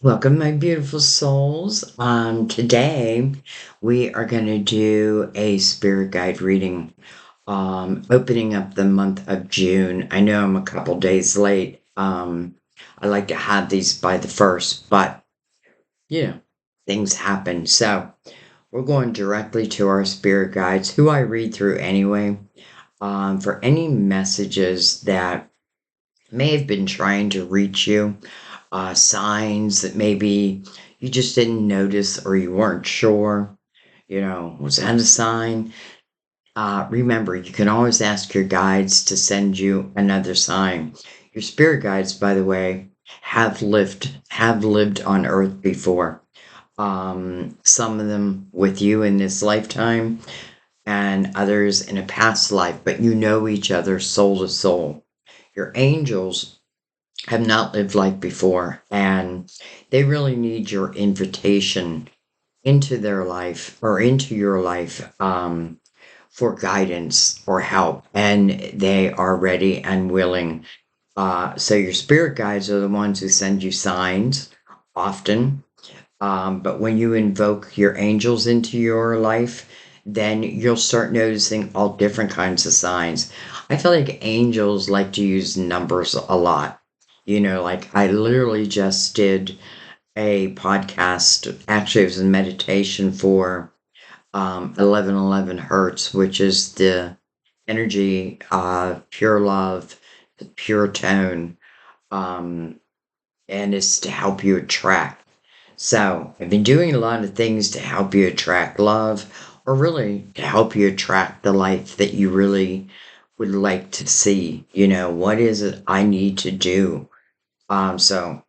Welcome, my beautiful souls. Today we are going to do a spirit guide reading, opening up the month of June. I know I'm a couple days late. I like to have these by the first, but you know, things happen. So we're going directly to our spirit guides, who I read through anyway, for any messages that may have been trying to reach you, signs that maybe you just didn't notice or you weren't sure, was that a sign? Remember, you can always ask your guides to send you another sign. Your spirit guides, by the way, have lived on Earth before. Some of them with you in this lifetime, and others in a past life, but you know each other soul to soul. Your angels have not lived life before, and they really need your invitation into their life or into your life, for guidance or help, and they are ready and willing. So your spirit guides are the ones who send you signs often, but when you invoke your angels into your life, then you'll start noticing all different kinds of signs. I feel like angels like to use numbers a lot. Like I literally just did a podcast. Actually, it was a meditation for 1111 hertz, which is the energy, pure love, the pure tone, um, and it's to help you attract. So I've been doing a lot of things to help you attract love, or really to help you attract the life that you really would like to see. What is it I need to do? So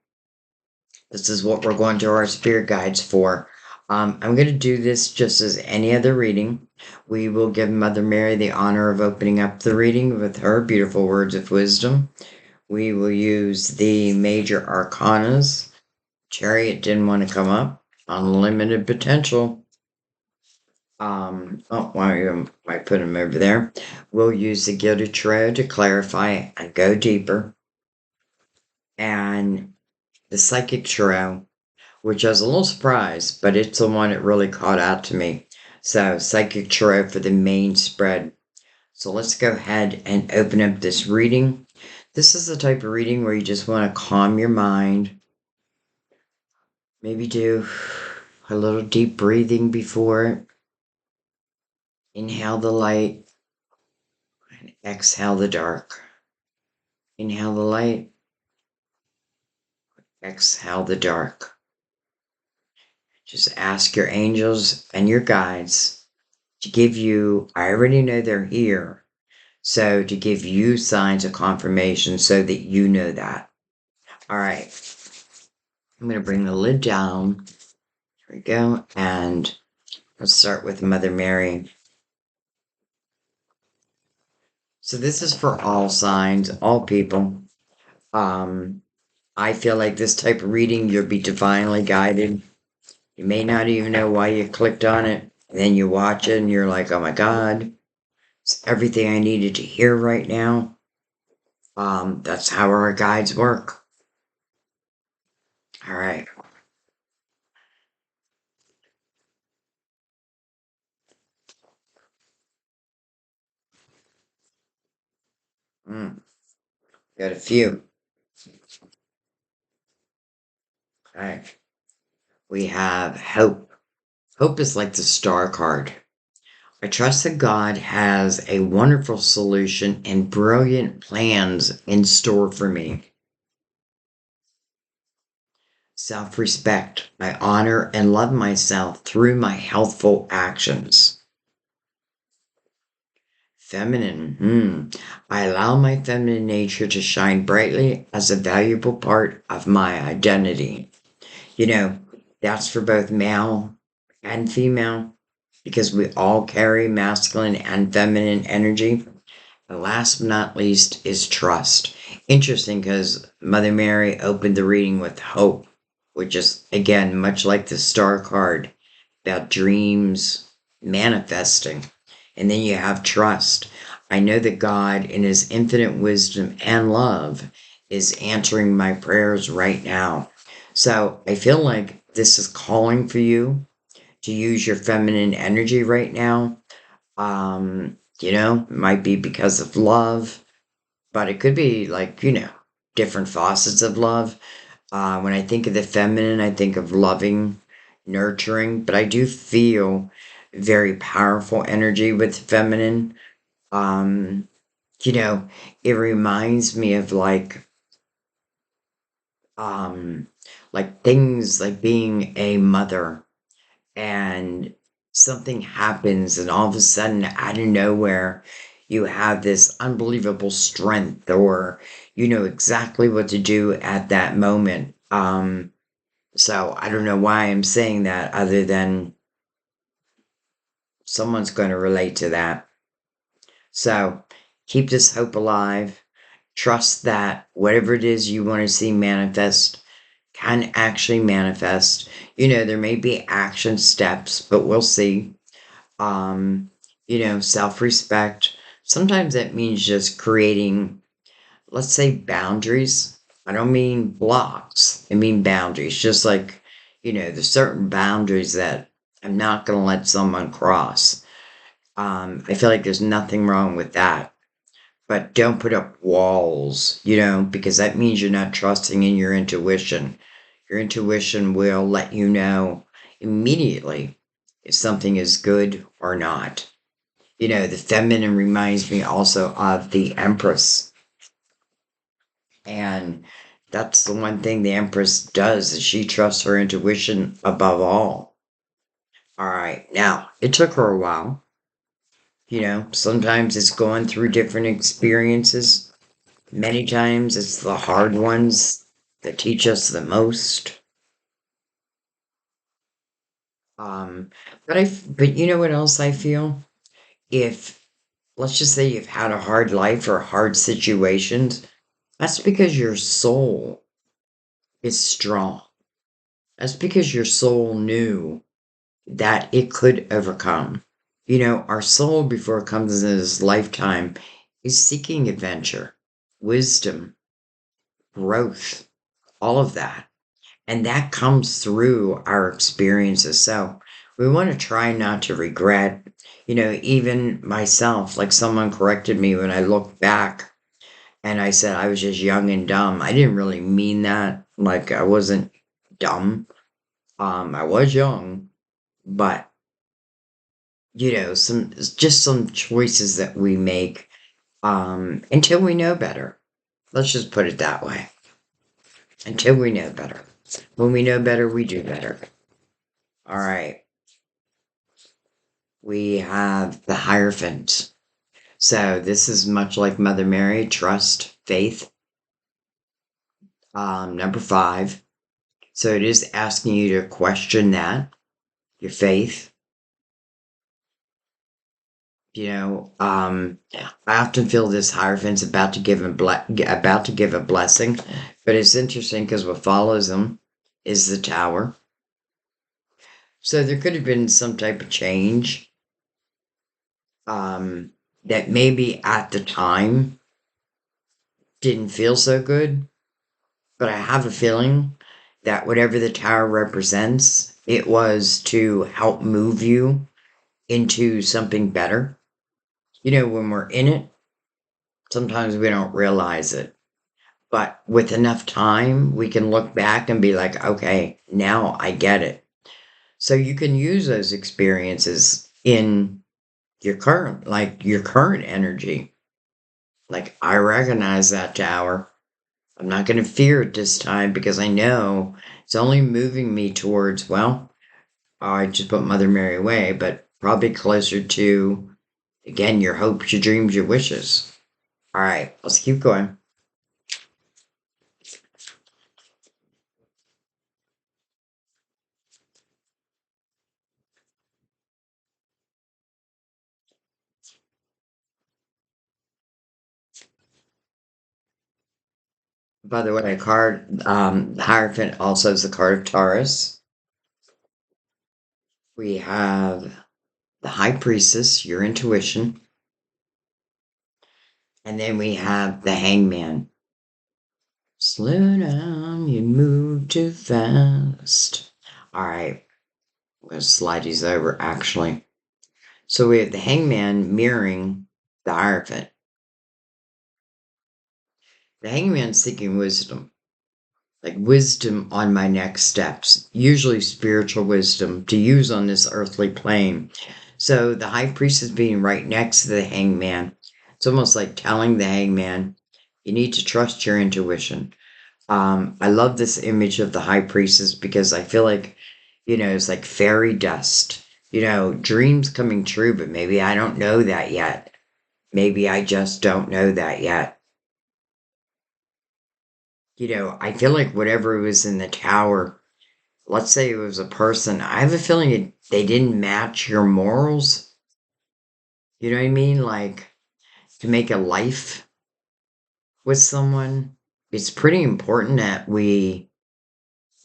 this is what we're going to our spirit guides for. I'm going to do this just as any other reading. We will give Mother Mary the honor of opening up the reading with her beautiful words of wisdom. We will use the major arcanas. Chariot didn't want to come up. Unlimited potential. Why I put him over there? We'll use the Gilded Tarot to clarify and go deeper. And the Psychic Tarot, which I was a little surprised, but it's the one that really caught out to me. So, Psychic Tarot for the main spread. So, let's go ahead and open up this reading. This is the type of reading where you just want to calm your mind. Maybe do a little deep breathing before it. Inhale the light and exhale the dark. Inhale the light, exhale the dark. Just ask your angels and your guides to give you, I already know they're here, so to give you signs of confirmation so that you know that. All right. I'm going to bring the lid down. Here we go. And let's start with Mother Mary. So this is for all signs, all people. I feel like this type of reading, you'll be divinely guided. You may not even know why you clicked on it. And then you watch it and you're like, oh my God, it's everything I needed to hear right now. That's how our guides work. All right. Got a few. All right. We have hope. Hope is like the star card. I trust that God has a wonderful solution and brilliant plans in store for me. Self respect. I honor and love myself through my healthful actions. Feminine. I allow my feminine nature to shine brightly as a valuable part of my identity. You know, that's for both male and female because we all carry masculine and feminine energy. And last but not least is trust. Interesting because Mother Mary opened the reading with hope, which is, again, much like the star card about dreams manifesting. And then you have trust. I know that God, in His infinite wisdom and love, is answering my prayers right now. So I feel like this is calling for you to use your feminine energy right now. It might be because of love, but it could be like, different facets of love. When I think of the feminine, I think of loving, nurturing, but I do feel very powerful energy with feminine. Um, you know, it reminds me of um, like things like being a mother and something happens and all of a sudden out of nowhere you have this unbelievable strength or you know exactly what to do at that moment. So I don't know why I'm saying that other than someone's going to relate to that. So keep this hope alive. Trust that whatever it is you want to see manifest can actually manifest. There may be action steps, but we'll see. um, self respect. Sometimes that means just creating, let's say, boundaries. I don't mean blocks, I mean boundaries. Just like, there's certain boundaries that I'm not going to let someone cross. I feel like there's nothing wrong with that. But don't put up walls, because that means you're not trusting in your intuition. Your intuition will let you know immediately if something is good or not. The feminine reminds me also of the Empress. And that's the one thing the Empress does is she trusts her intuition above all. All right. Now, it took her a while. Sometimes it's going through different experiences. Many times it's the hard ones that teach us the most. Um, but you know what else I feel? If let's just say you've had a hard life or hard situations, that's because your soul is strong. That's because your soul knew that it could overcome. Our soul, before it comes into this lifetime, is seeking adventure, wisdom, growth, all of that. And that comes through our experiences. So we want to try not to regret. Even myself, like someone corrected me when I looked back and I said I was just young and dumb. I didn't really mean that. Like I wasn't dumb. I was young, but some choices that we make until we know better. Let's just put it that way. Until we know better. When we know better, we do better. All right. We have the Hierophant. So this is much like Mother Mary, trust, faith. Number 5. So it is asking you to question that, your faith. I often feel this Hierophant's about to give a blessing, but it's interesting because what follows him is the Tower. So there could have been some type of change um, that maybe at the time didn't feel so good, but I have a feeling that whatever the Tower represents, it was to help move you into something better. When we're in it, sometimes we don't realize it. But with enough time, we can look back and be like, okay, now I get it. So you can use those experiences in your current energy. Like, I recognize that tower. I'm not going to fear it this time because I know it's only moving me towards, well, I just put Mother Mary away, but probably closer to, again, your hopes, your dreams, your wishes. All right, let's keep going. By the way, Hierophant also is the card of Taurus. We have the High Priestess, your intuition. And then we have the Hangman. Slow down You move too fast. All right. I'm going to slide these over, actually. So we have the hangman mirroring the Hierophant. The hangman seeking wisdom, like wisdom on my next steps, usually spiritual wisdom to use on this earthly plane. So the high priest is being right next to the hangman. It's almost like telling the hangman, you need to trust your intuition. I love this image of the high priestess because I feel like, it's like fairy dust, dreams coming true, but maybe I don't know that yet. Maybe I just don't know that yet. I feel like whatever was in the tower, let's say it was a person, I have a feeling they didn't match your morals. You know what I mean? Like to make a life with someone, it's pretty important that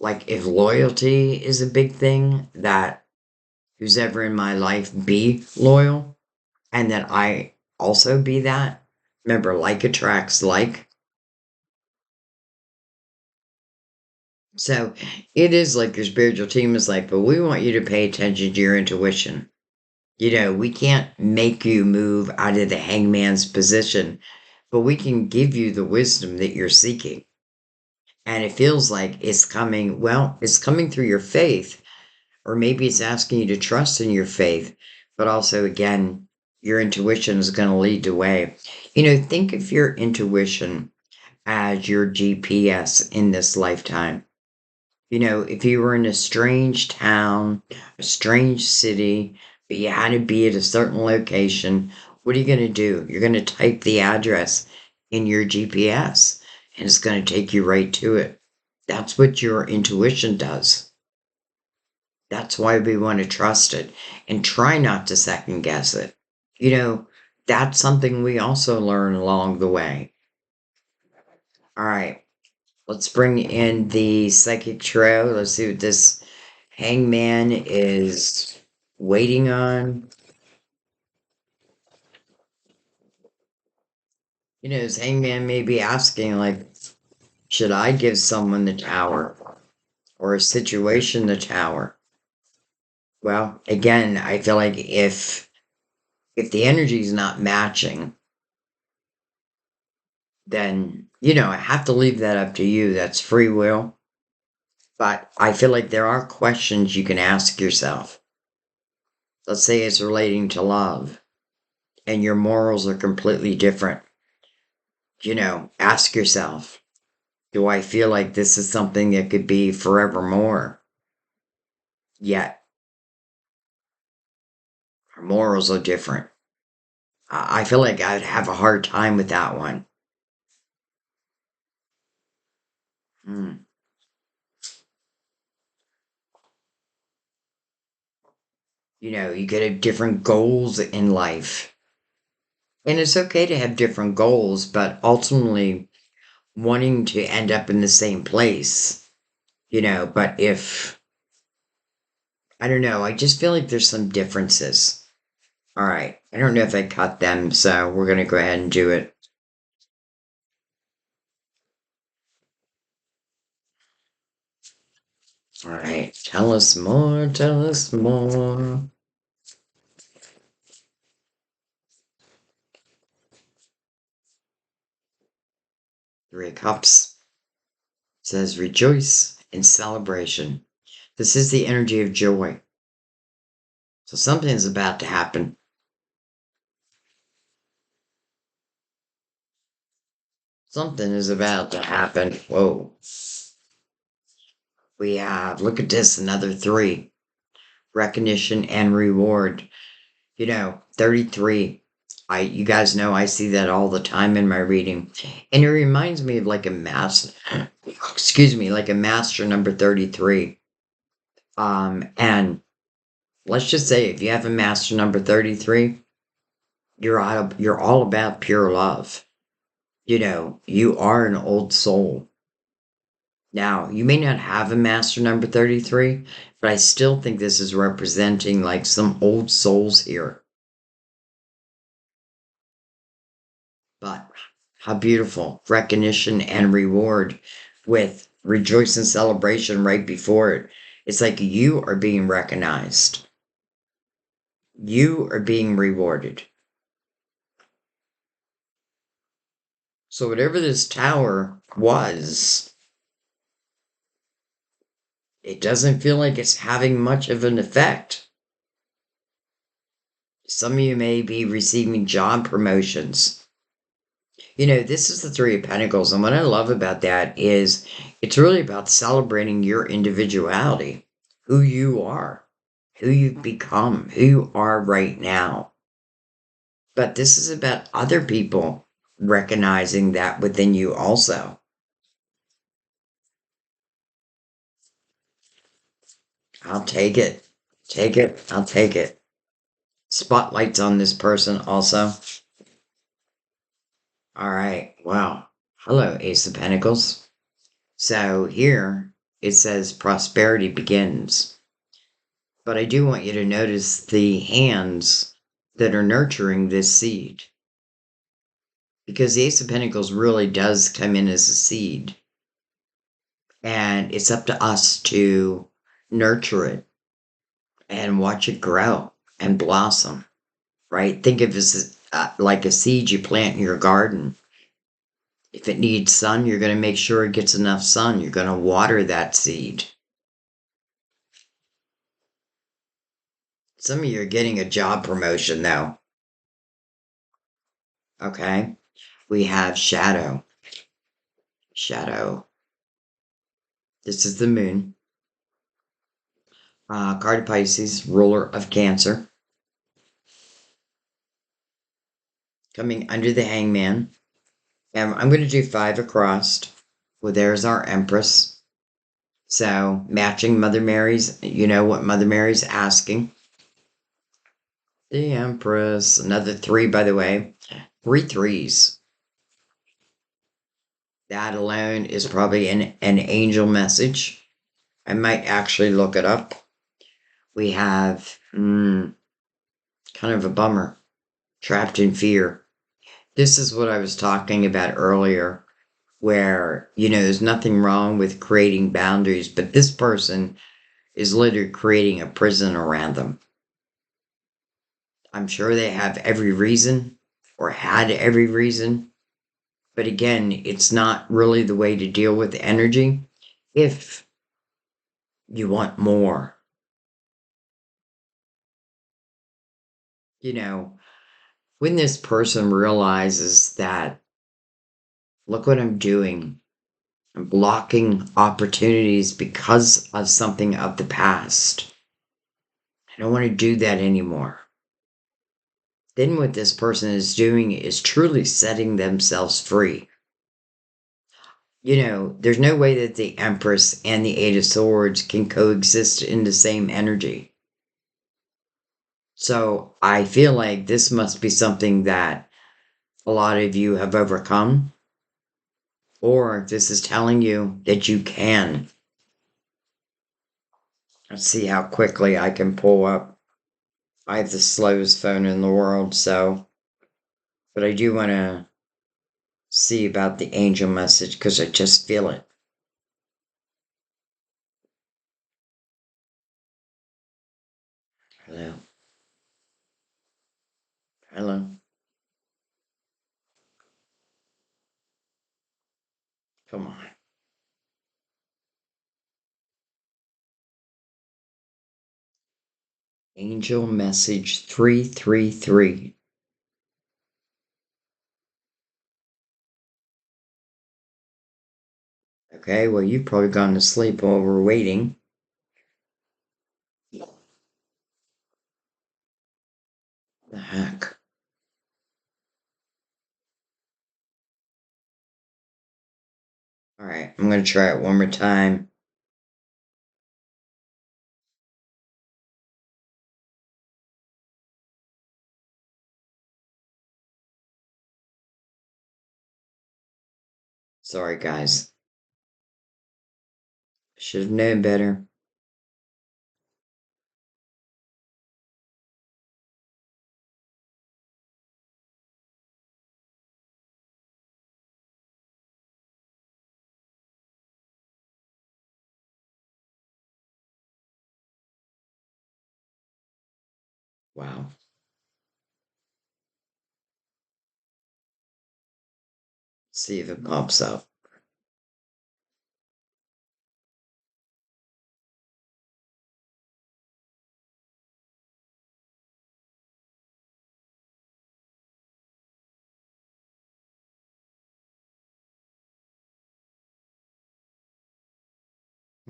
like, if loyalty is a big thing, that who's ever in my life be loyal and that I also be that. Remember, like attracts like. So it is like your spiritual team is like, but we want you to pay attention to your intuition. We can't make you move out of the hangman's position, but we can give you the wisdom that you're seeking. And it feels like it's coming through your faith, or maybe it's asking you to trust in your faith, but also, again, your intuition is going to lead the way. Think of your intuition as your GPS in this lifetime. If you were in a strange town, a strange city, but you had to be at a certain location, what are you going to do? You're going to type the address in your GPS and it's going to take you right to it. That's what your intuition does. That's why we want to trust it and try not to second guess it. That's something we also learn along the way. All right. Let's bring in the psychic trio. Let's see what this hangman is waiting on. This hangman may be asking, like, should I give someone the tower or a situation the tower? Well, again, I feel like if the energy is not matching, then, I have to leave that up to you. That's free will. But I feel like there are questions you can ask yourself. Let's say it's relating to love and your morals are completely different. Ask yourself, do I feel like this is something that could be forevermore? Yet, our morals are different. I feel like I'd have a hard time with that one. Hmm. You could have different goals in life. And it's okay to have different goals, but ultimately wanting to end up in the same place. But I don't know, I just feel like there's some differences. All right. I don't know if I cut them, so we're going to go ahead and do it. All right. Tell us more. Tell us more. Three of Cups says rejoice in celebration. This is the energy of joy. So something's about to happen. Something is about to happen. Whoa. We have, look at this, another three. Recognition and reward. 33. You guys know I see that all the time in my reading. And it reminds me of like a like a master number 33. And let's just say if you have a master number 33, you're all about pure love. You are an old soul. Now, you may not have a master number 33, but I still think this is representing like some old souls here. But how beautiful recognition and reward with rejoice and celebration right before it. It's like you are being recognized. You are being rewarded. So whatever this tower was, it doesn't feel like it's having much of an effect. Some of you may be receiving job promotions. You know, this is the Three of Pentacles, and what I love about that is it's really about celebrating your individuality, who you are, who you've become, who you are right now. But this is about other people recognizing that within you also. I'll take it. Take it. I'll take it. Spotlights on this person also. All right. Wow. Hello, Ace of Pentacles. So here it says prosperity begins. But I do want you to notice the hands that are nurturing this seed. Because the Ace of Pentacles really does come in as a seed. And it's up to us to nurture it and watch it grow and blossom, right? Think of it as like a seed you plant in your garden. If it needs sun, you're going to make sure it gets enough sun. You're going to water that seed. Some of you are getting a job promotion, though. Okay? We have shadow. Shadow. This is the moon. Card of Pisces, ruler of Cancer. Coming under the hangman. And I'm going to do 5 across. Well, there's our Empress. So, matching Mother Mary's, you know what Mother Mary's asking. The Empress. Another 3, by the way. 3 threes. That alone is probably an angel message. I might actually look it up. We have kind of a bummer. Trapped in fear. This is what I was talking about earlier, where, you know, there's nothing wrong with creating boundaries, but this person is literally creating a prison around them. I'm sure they have every reason or had every reason. But again, it's not really the way to deal with energy if you want more. You know, when this person realizes that, look what I'm doing, I'm blocking opportunities because of something of the past. I don't want to do that anymore. Then what this person is doing is truly setting themselves free. You know, there's no way that the Empress and the Eight of Swords can coexist in the same energy. So I feel like this must be something that a lot of you have overcome, or this is telling you that you can. Let's see how quickly I can pull up. I have the slowest phone in the world, so, but I do want to see about the angel message because I just feel it. Hello. Hello. Come on. Angel message 333. Okay, well, you've probably gone to sleep while we're waiting. The heck? All right, I'm going to try it one more time. Sorry, guys. Should have known better. Wow. See if it pops up.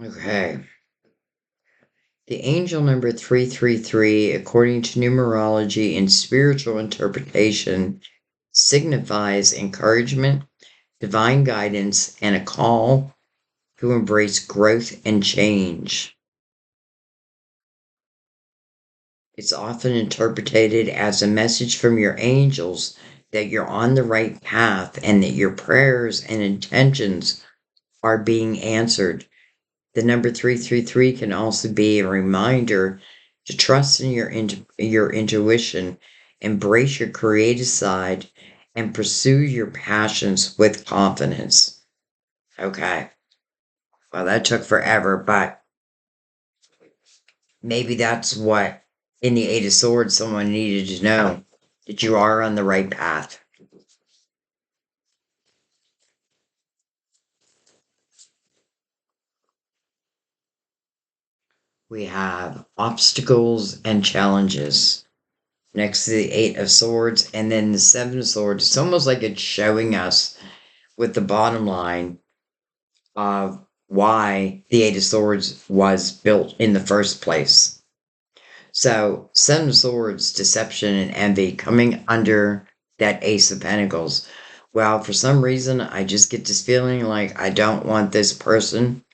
Okay. The angel number 333, according to numerology and spiritual interpretation, signifies encouragement, divine guidance, and a call to embrace growth and change. It's often interpreted as a message from your angels that you're on the right path and that your prayers and intentions are being answered. The number 333 can also be a reminder to trust in your intuition, embrace your creative side, and pursue your passions with confidence. Okay. Well, that took forever, but maybe that's what in the Eight of Swords someone needed to know, that you are on the right path. We have obstacles and challenges next to the Eight of Swords, and then the Seven of Swords. It's almost like it's showing us with the bottom line of why the Eight of Swords was built in the first place. So, Seven of Swords, deception and envy coming under that Ace of Pentacles. Well, for some reason, I just get this feeling like I don't want this person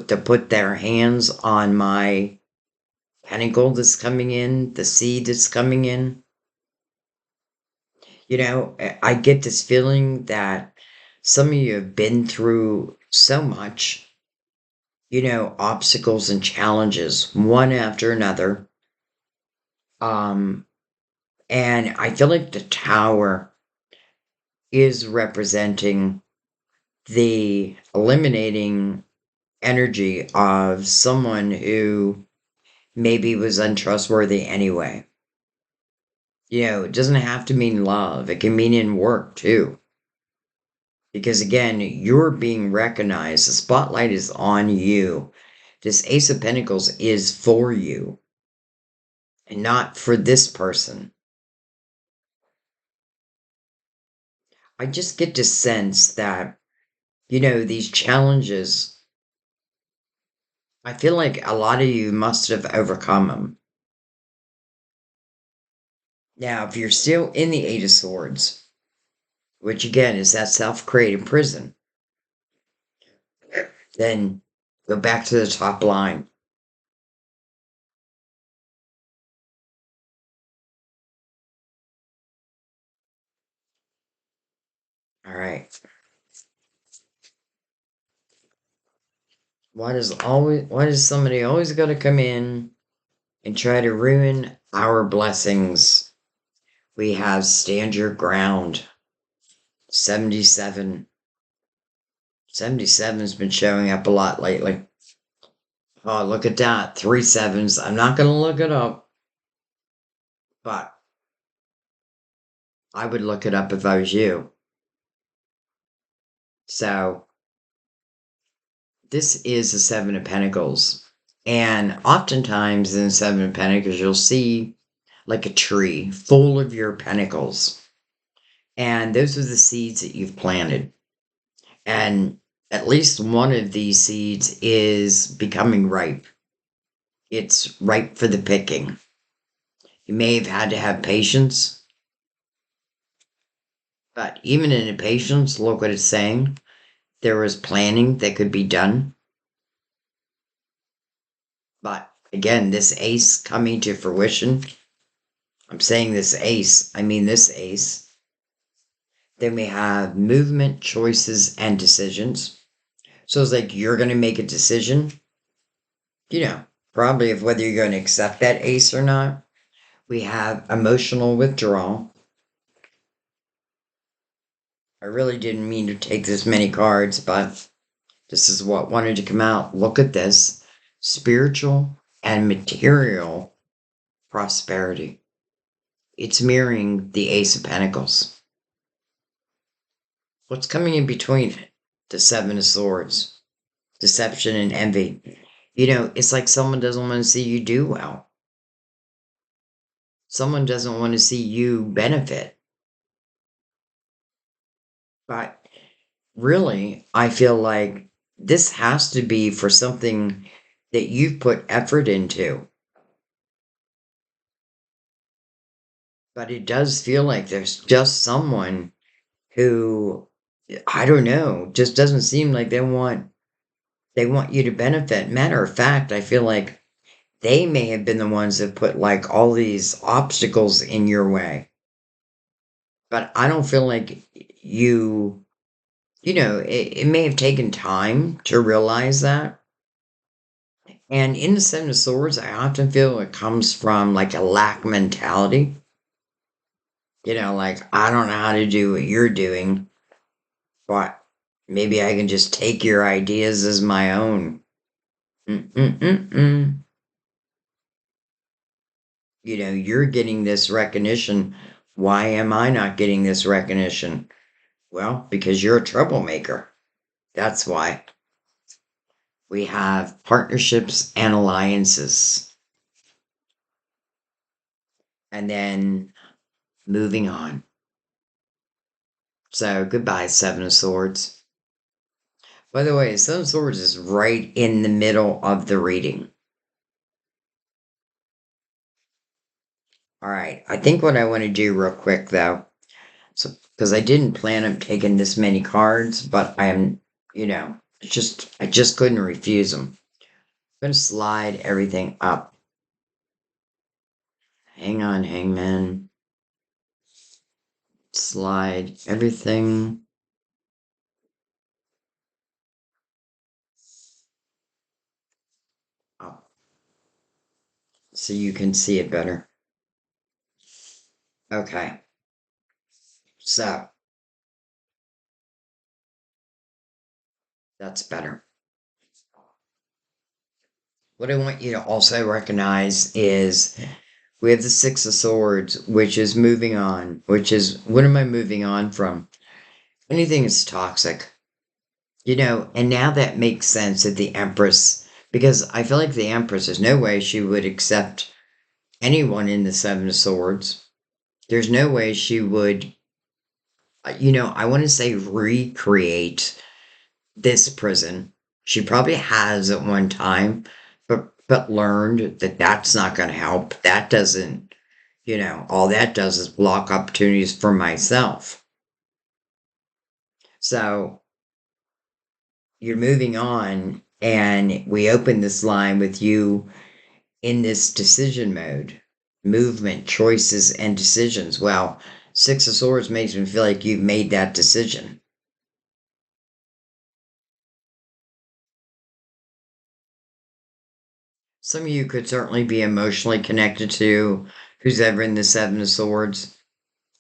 to put their hands on my pentacle that's coming in, the seed that's coming in. You know, I get this feeling that some of you have been through so much, you know, obstacles and challenges, one after another. Um, and I feel like the tower is representing the eliminating energy of someone who maybe was untrustworthy anyway. You know, it doesn't have to mean love, it can mean in work too. Because again, you're being recognized, the spotlight is on you. This Ace of Pentacles is for you and not for this person. I just get to sense that, you know, these challenges, I feel like a lot of you must have overcome them. Now, if you're still in the Eight of Swords, which again is that self created prison, then go back to the top line. All right. Why does somebody always got to come in and try to ruin our blessings? We have stand your ground. 77. 77 has been showing up a lot lately. Oh, look at that. 3 7s. I'm not going to look it up, but I would look it up if I was you. So, this is a Seven of Pentacles. And oftentimes in the Seven of Pentacles, you'll see like a tree full of your pentacles. And those are the seeds that you've planted. And at least one of these seeds is becoming ripe. It's ripe for the picking. You may have had to have patience, but even in the patience, look what it's saying. There was planning that could be done. But again, this ace coming to fruition, I'm saying this ace, I mean this ace. Then we have movement, choices, and decisions. So it's like you're going to make a decision, you know, probably of whether you're going to accept that ace or not. We have emotional withdrawal. I really didn't mean to take this many cards, but this is what wanted to come out. Look at this. Spiritual and material prosperity. It's mirroring the Ace of Pentacles. What's coming in between it? The Seven of Swords, deception and envy. It's like someone doesn't want to see you do well. Someone doesn't want to see you benefit. But really, I feel like this has to be for something that you've put effort into. But it does feel like there's just someone who, I don't know, just doesn't seem like they want you to benefit. Matter of fact, I feel like they may have been the ones that put like all these obstacles in your way. But I don't feel like it may have taken time to realize that. And in the Seven of Swords, I often feel it comes from like a lack mentality. Like, I don't know how to do what you're doing, but maybe I can just take your ideas as my own. Mm-mm-mm-mm. You're getting this recognition. Why am I not getting this recognition? Well, because you're a troublemaker. That's why. We have partnerships and alliances. And then moving on. So, goodbye, Seven of Swords. By the way, Seven of Swords is right in the middle of the reading. All right. I think what I want to do real quick, though, so because I didn't plan on taking this many cards, but I am, I just couldn't refuse them. I'm going to slide everything up. Hang on, Hangman. Slide everything up so you can see it better. Okay. So, that's better. What I want you to also recognize is we have the Six of Swords, which is moving on, which is what am I moving on from? Anything is toxic. And now that makes sense that the Empress, because I feel like the Empress, there's no way she would accept anyone in the Seven of Swords. There's no way she would, I want to say recreate this prison. She probably has at one time, but learned that that's not going to help. That doesn't, all that does is block opportunities for myself. So you're moving on, and we open this line with you in this decision mode, movement, choices, and decisions. Well, Six of Swords makes me feel like you've made that decision. Some of you could certainly be emotionally connected to who's ever in the Seven of Swords.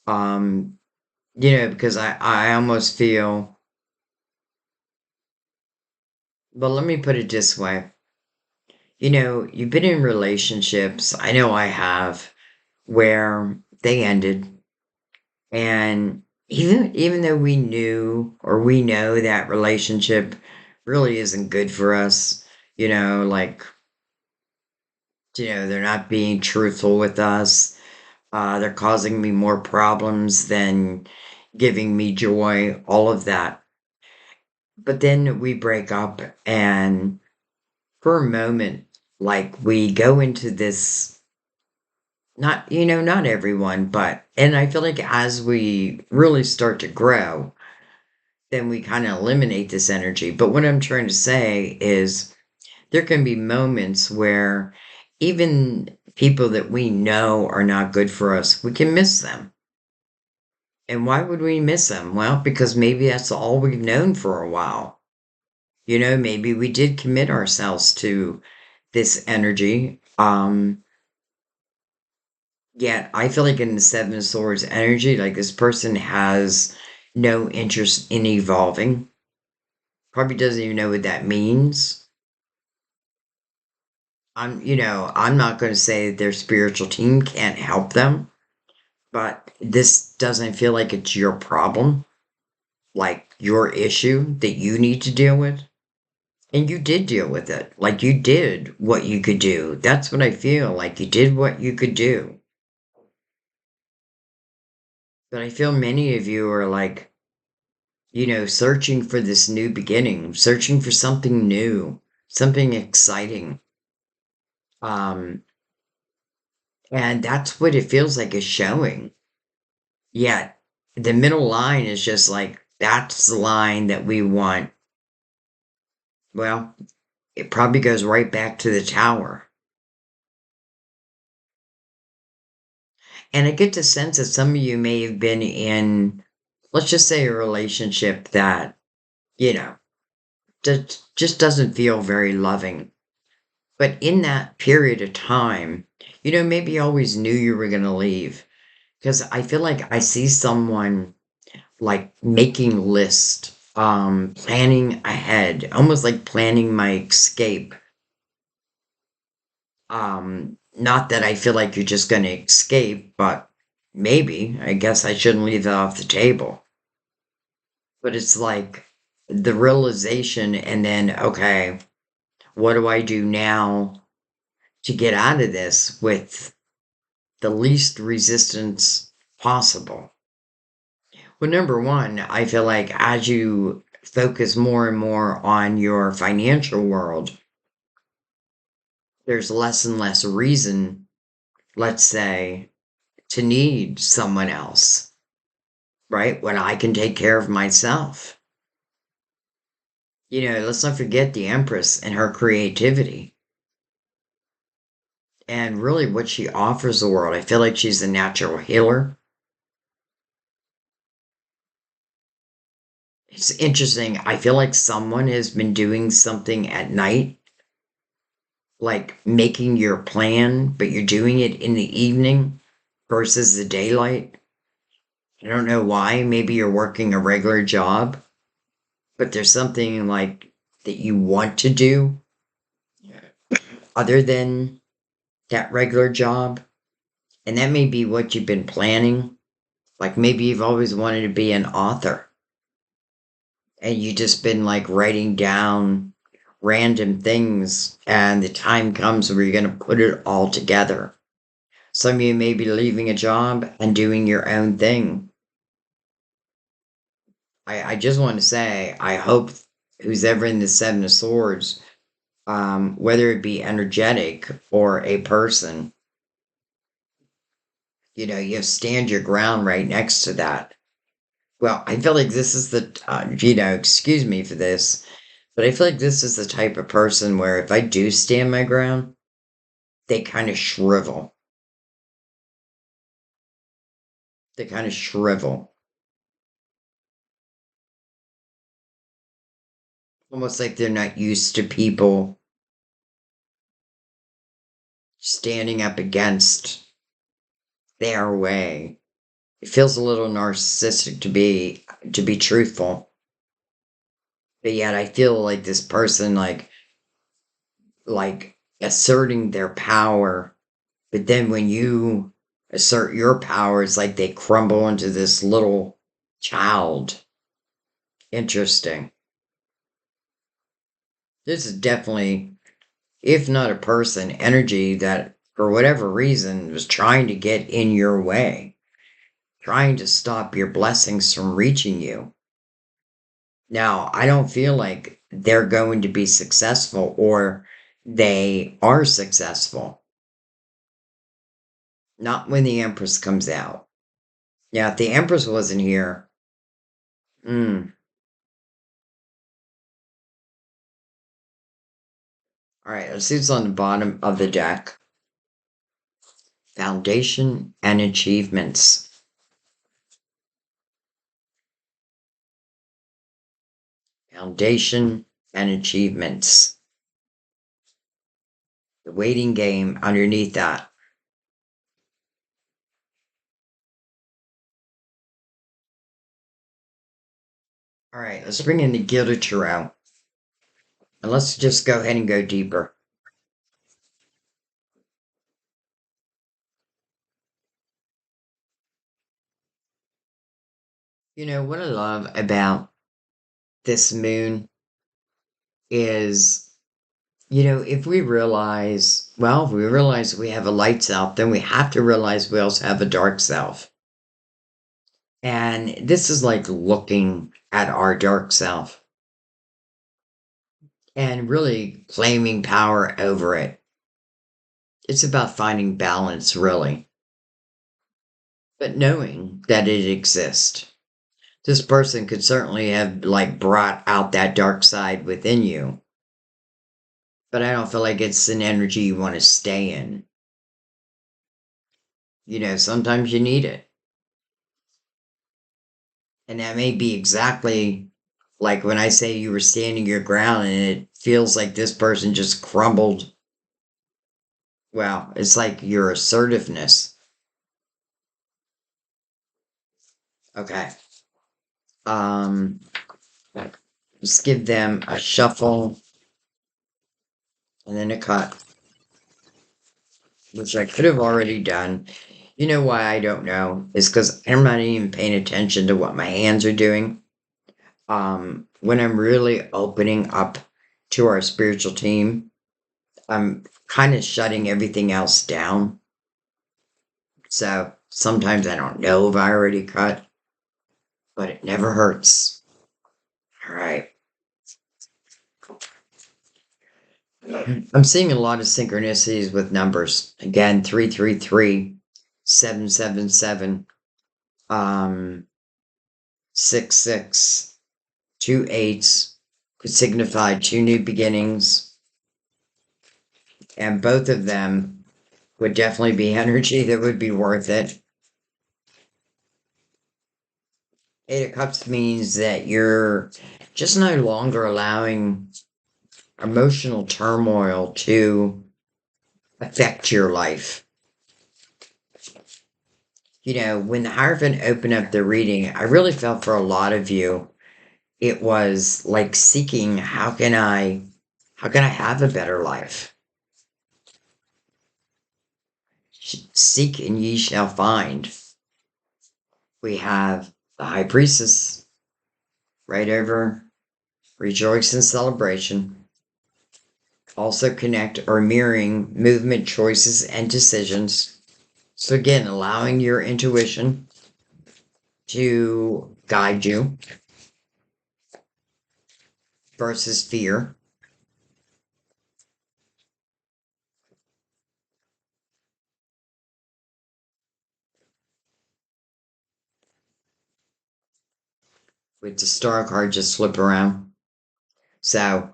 Um, because I almost feel, but let me put it this way. You've been in relationships, I know I have, where they ended. And even though we knew or we know that relationship really isn't good for us, like, they're not being truthful with us. They're causing me more problems than giving me joy, all of that. But then we break up, and for a moment, like we go into this, not everyone, and I feel like as we really start to grow, then we kind of eliminate this energy. But what I'm trying to say is there can be moments where even people that we know are not good for us, we can miss them. And why would we miss them? Well, because maybe that's all we've known for a while. Maybe we did commit ourselves to this energy. Yet I feel like in the Seven of Swords energy, like this person has no interest in evolving. Probably doesn't even know what that means. I'm not going to say their spiritual team can't help them, but this doesn't feel like it's your problem, like your issue that you need to deal with. And you did deal with it. Like you did what you could do. That's what I feel like you did what you could do. But I feel many of you are like, searching for this new beginning, searching for something new, something exciting. Um, and that's what it feels like is showing. Yet the middle line is just like, that's the line that we want. Well, it probably goes right back to the tower. And I get the sense that some of you may have been in, let's just say, a relationship that, you know, just doesn't feel very loving. But in that period of time, maybe you always knew you were going to leave. Because I feel like I see someone like making list, planning ahead, almost like planning my escape. Not that I feel like you're just going to escape, but maybe. I guess I shouldn't leave that off the table. But it's like the realization, and then, okay, what do I do now to get out of this with the least resistance possible? Well, number one, I feel like as you focus more and more on your financial world, there's less and less reason, let's say, to need someone else, right? When I can take care of myself. Let's not forget the Empress and her creativity and really what she offers the world. I feel like she's a natural healer. It's interesting. I feel like someone has been doing something at night, like making your plan, but you're doing it in the evening versus the daylight. I don't know why. Maybe you're working a regular job, but there's something like that you want to do other than that regular job. And that may be what you've been planning. Like maybe you've always wanted to be an author and you just been like writing down random things and the time comes where you're going to put it all together. Some of you may be leaving a job and doing your own thing. I just want to say, I hope who's ever in the Seven of Swords, whether it be energetic or a person, you stand your ground right next to that. Well, I feel like this is excuse me for this, but I feel like this is the type of person where if I do stand my ground, they kind of shrivel. They kind of shrivel. Almost like they're not used to people standing up against their way. It feels a little narcissistic to be truthful. But yet I feel like this person like asserting their power, but then when you assert your power, it's like they crumble into this little child. Interesting. This is definitely, if not a person, energy that for whatever reason was trying to get in your way, trying to stop your blessings from reaching you. Now, I don't feel like they're going to be successful or they are successful. Not when the Empress comes out. Yeah, if the Empress wasn't here, mm, all right, let's see what's on the bottom of the deck. Foundation and achievements. Foundation and achievements. The waiting game underneath that. All right, let's bring in the Gilded Tarot. And let's just go ahead and go deeper. You know, what I love about this moon is, if we realize, well, if we realize we have a light self, then we have to realize we also have a dark self. And this is like looking at our dark self and really claiming power over it. It's about finding balance, really, but knowing that it exists. This person could certainly have like brought out that dark side within you, but I don't feel like it's an energy you want to stay in. Sometimes you need it. And that may be exactly like when I say you were standing your ground and it feels like this person just crumbled. Well, it's like your assertiveness. Okay. Um, just give them a shuffle and then a cut, which I could have already done. You know why I don't know? Is because I'm not even paying attention to what my hands are doing. When I'm really opening up to our spiritual team, I'm kind of shutting everything else down. So sometimes I don't know if I already cut, but it never hurts. All right. I'm seeing a lot of synchronicities with numbers. Again, 333, 777, 66, two eights could signify two new beginnings. And both of them would definitely be energy that would be worth it. Eight of Cups means that you're just no longer allowing emotional turmoil to affect your life. When the Hierophant opened up the reading, I really felt for a lot of you, it was like seeking, how can I have a better life? Seek and ye shall find. We have the High Priestess right over rejoice and celebration. Also connect or mirroring movement, choices, and decisions. So again, allowing your intuition to guide you versus fear. With the star card just flip around. So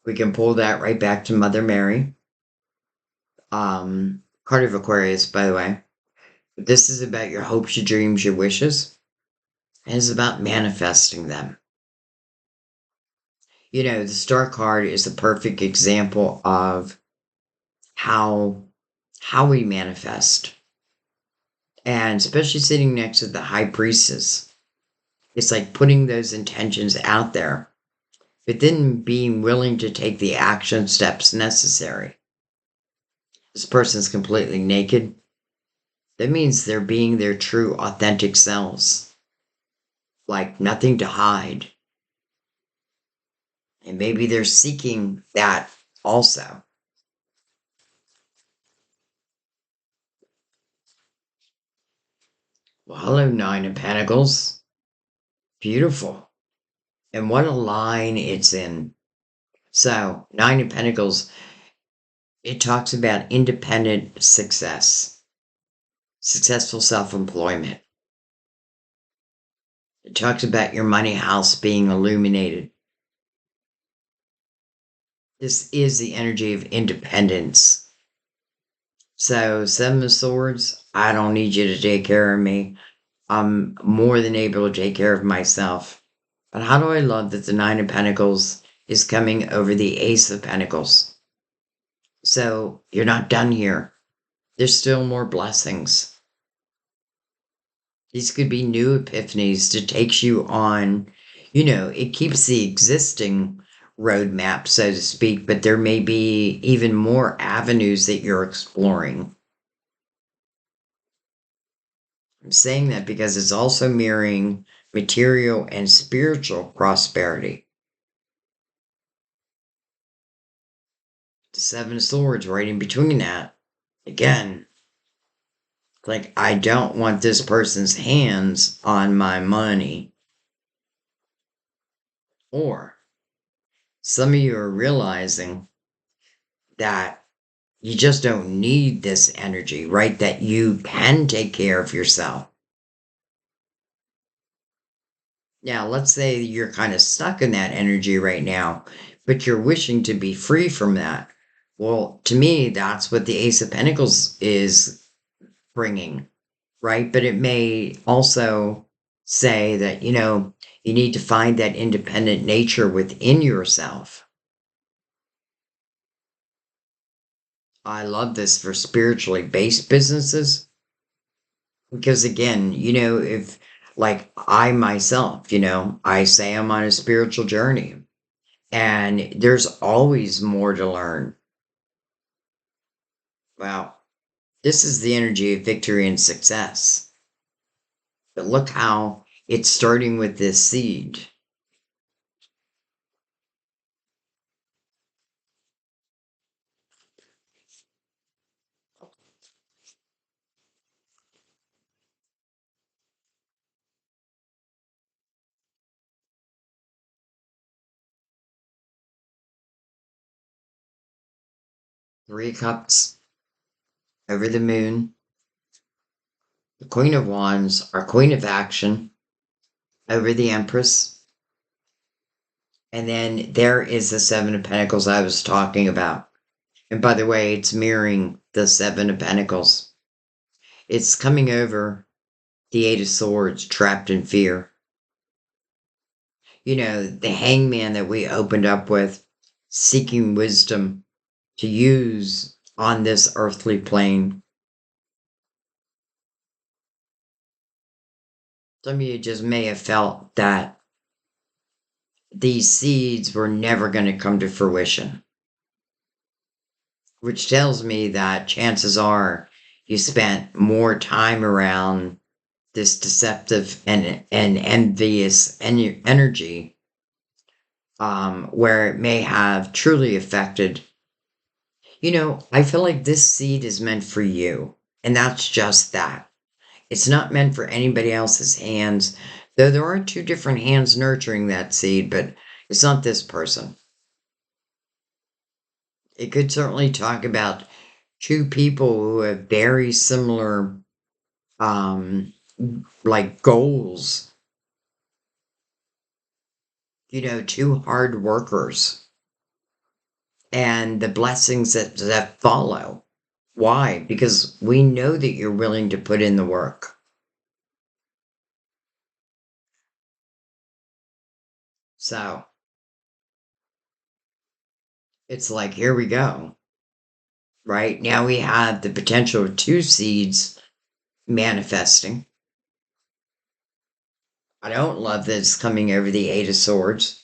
we can pull that right back to Mother Mary. Card of Aquarius, by the way. This is about your hopes, your dreams, your wishes. And it's about manifesting them. The star card is a perfect example of how we manifest. And especially sitting next to the high priestess. It's like putting those intentions out there, but then being willing to take the action steps necessary. This person's completely naked. That means they're being their true, authentic selves. Like nothing to hide. And maybe they're seeking that also. Well, hello, Nine of Pentacles. Beautiful. And what a line it's in. So, Nine of Pentacles, it talks about independent success, successful self-employment. It talks about your money house being illuminated. This is the energy of independence. So, Seven of Swords, I don't need you to take care of me. I'm more than able to take care of myself. But how do I love that the Nine of Pentacles is coming over the Ace of Pentacles? So, you're not done here. There's still more blessings. These could be new epiphanies to take you on. It keeps the existing roadmap, so to speak, but there may be even more avenues that you're exploring. I'm saying that because it's also mirroring material, and spiritual prosperity. The Seven of Swords right in between that. Again, like, I don't want this person's hands on my money. Or some of you are realizing that you just don't need this energy, right? That you can take care of yourself. Now, let's say you're kind of stuck in that energy right now, but you're wishing to be free from that. Well, to me, that's what the Ace of Pentacles is bringing, right? But it may also say that, you need to find that independent nature within yourself. I love this for spiritually based businesses because, again, if like I myself, I say I'm on a spiritual journey and there's always more to learn. Wow. This is the energy of victory and success. But look how it's starting with this seed. Three cups over the moon. The Queen of Wands, our Queen of Action, over the Empress. And then there is the Seven of Pentacles I was talking about. And by the way, it's mirroring the Seven of Pentacles. It's coming over the Eight of Swords, trapped in fear. The hangman that we opened up with, seeking wisdom to use on this earthly plane. Some of you just may have felt that these seeds were never going to come to fruition, which tells me that chances are you spent more time around this deceptive and envious energy, where it may have truly affected. I feel like this seed is meant for you, and that's just that. It's not meant for anybody else's hands, though there are two different hands nurturing that seed, but it's not this person. It could certainly talk about two people who have very similar, like goals, two hard workers and the blessings that follow. Why? Because we know that you're willing to put in the work. So it's like, here we go. Right now we have the potential of two seeds manifesting. I don't love this coming over the Eight of Swords.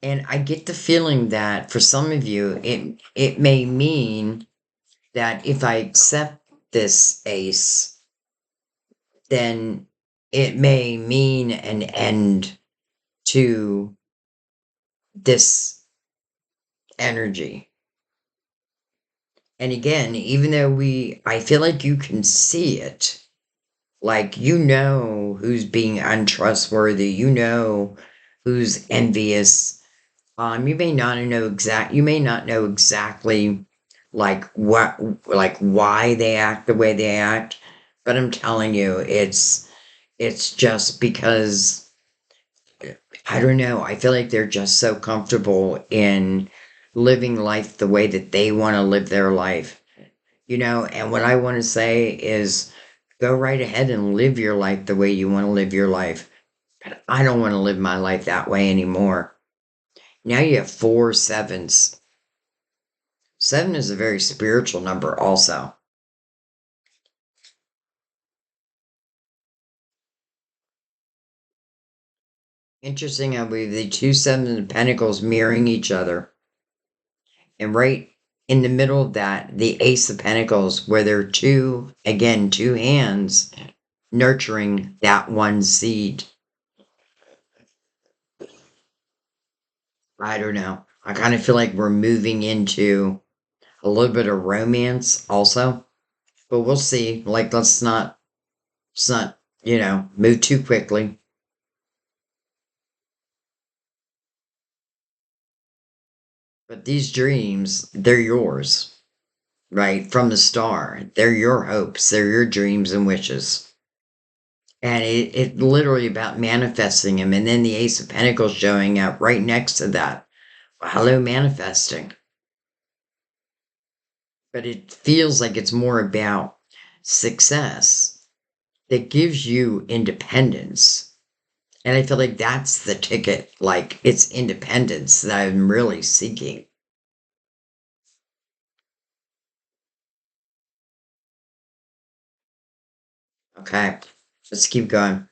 And I get the feeling that for some of you, it may mean that if I accept this ace, then it may mean an end to this energy. And again, even though I feel like you can see it, like, who's being untrustworthy, who's envious. You may not know exactly like why they act the way they act, but I'm telling you, it's just because, I don't know, I feel like they're just so comfortable in living life the way that they want to live their life. And what I want to say is go right ahead and live your life the way you want to live your life. But I don't want to live my life that way anymore. Now you have 4 sevens. 7 is a very spiritual number also. Interesting how we have the 2 sevens of pentacles mirroring each other. And right in the middle of that, the Ace of Pentacles, where there are two hands nurturing that one seed. I don't know. I kind of feel like we're moving into a little bit of romance also, but we'll see. Like, let's not, move too quickly. But these dreams, they're yours, right? From the star. They're your hopes, they're your dreams and wishes. And it literally about manifesting them. And then the Ace of Pentacles showing up right next to that. Well, hello, manifesting. But it feels like it's more about success that gives you independence. And I feel like that's the ticket. Like, it's independence that I'm really seeking. Okay, let's keep going.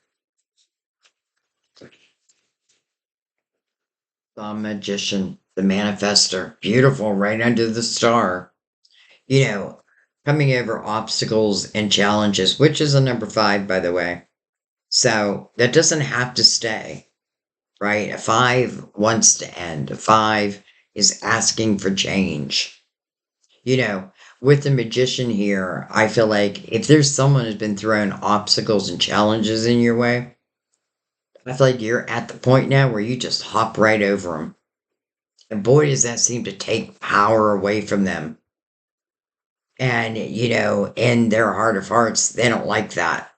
The Magician, the Manifester. Beautiful, right under the star. You know, coming over obstacles and challenges, which is a number 5, by the way. So that doesn't have to stay, right? A 5 wants to end. A 5 is asking for change. With the magician here, I feel like if there's someone who's been throwing obstacles and challenges in your way, I feel like you're at the point now where you just hop right over them. And boy, does that seem to take power away from them. And, in their heart of hearts, they don't like that.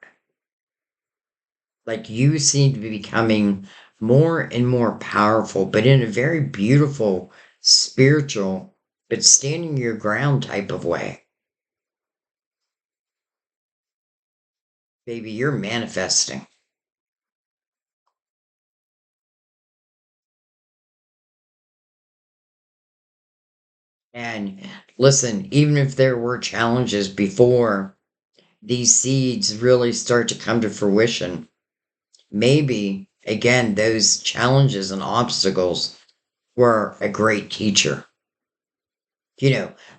Like, you seem to be becoming more and more powerful, but in a very beautiful, spiritual, but standing your ground type of way. Baby, you're manifesting. And listen, even if there were challenges before these seeds really start to come to fruition, maybe, again, those challenges and obstacles were a great teacher.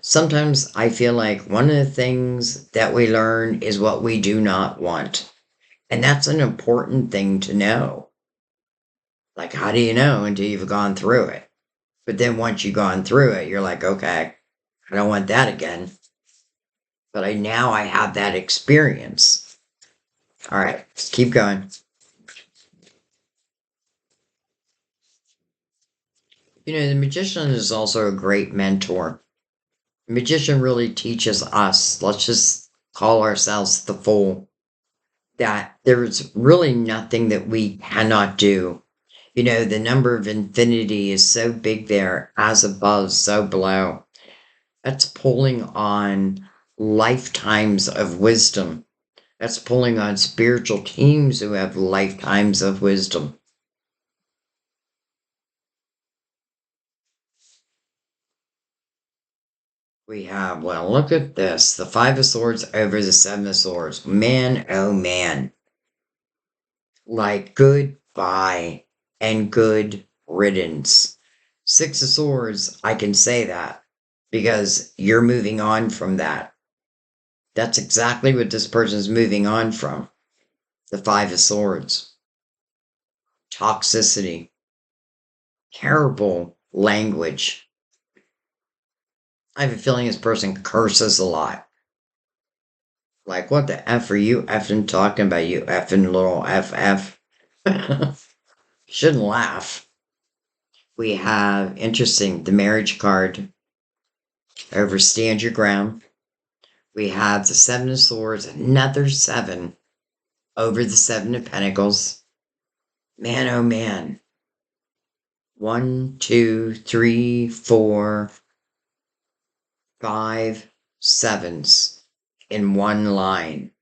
Sometimes I feel like one of the things that we learn is what we do not want. And that's an important thing to know. Like, how do you know until you've gone through it? But then once you've gone through it, you're like, okay, I don't want that again. But I have that experience. All right, let's keep going. The magician is also a great mentor. The magician really teaches us, let's just call ourselves the fool, that there's really nothing that we cannot do. The number of infinity is so big there, as above, so below. That's pulling on lifetimes of wisdom. That's pulling on spiritual teams who have lifetimes of wisdom. We have, well, look at this. The 5 of Swords over the 7 of Swords. Man, oh man. Like, goodbye and good riddance. 6 of Swords, I can say that because you're moving on from that. That's exactly what this person's moving on from. The 5 of Swords. Toxicity. Terrible language. I have a feeling this person curses a lot. Like, what the F are you effing talking about, you effing little FF? Shouldn't laugh. We have, interesting, the marriage card over stand your ground. We have the 7 of Swords, another 7 over the 7 of Pentacles. Man, oh man. 1, 2, 3, 4, 5 sevens in one line.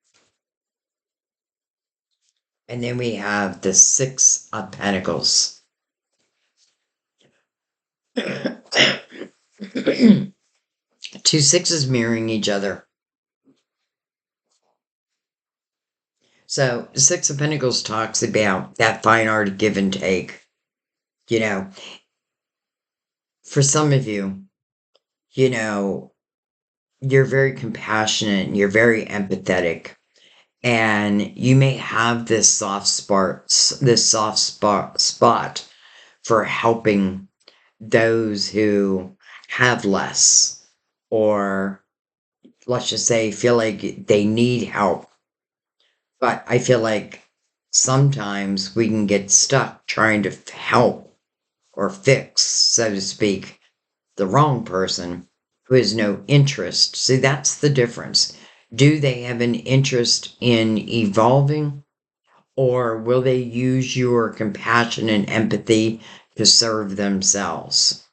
And then we have the 6 of Pentacles. Two sixes mirroring each other. So, the 6 of Pentacles talks about that fine art of give and take. For some of you, you're very compassionate and you're very empathetic. And you may have this soft spot for helping those who have less, or let's just say feel like they need help. But I feel like sometimes we can get stuck trying to help or fix, so to speak, the wrong person who has no interest. See, that's the difference. Do they have an interest in evolving, or will they use your compassion and empathy to serve themselves?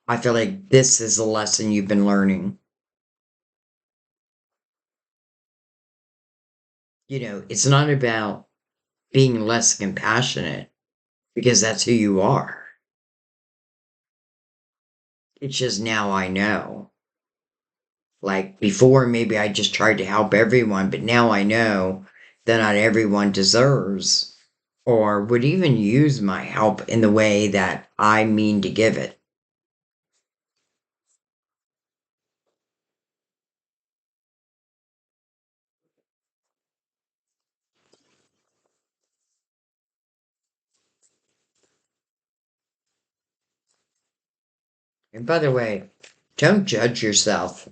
I feel like this is a lesson you've been learning. It's not about being less compassionate because that's who you are. It's just now I know. Like before, maybe I just tried to help everyone, but now I know that not everyone deserves or would even use my help in the way that I mean to give it. And by the way, don't judge yourself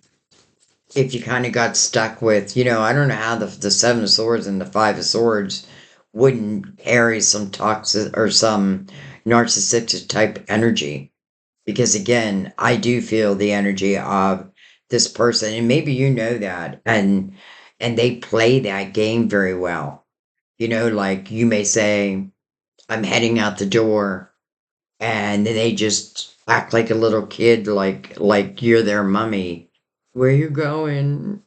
if you kind of got stuck with, I don't know how the Seven of Swords and the Five of Swords wouldn't carry some toxic or some narcissistic type energy. Because again, I do feel the energy of this person, and maybe you know that, and they play that game very well. Like you may say, I'm heading out the door, and then they just act like a little kid, like you're their mummy. Where you going?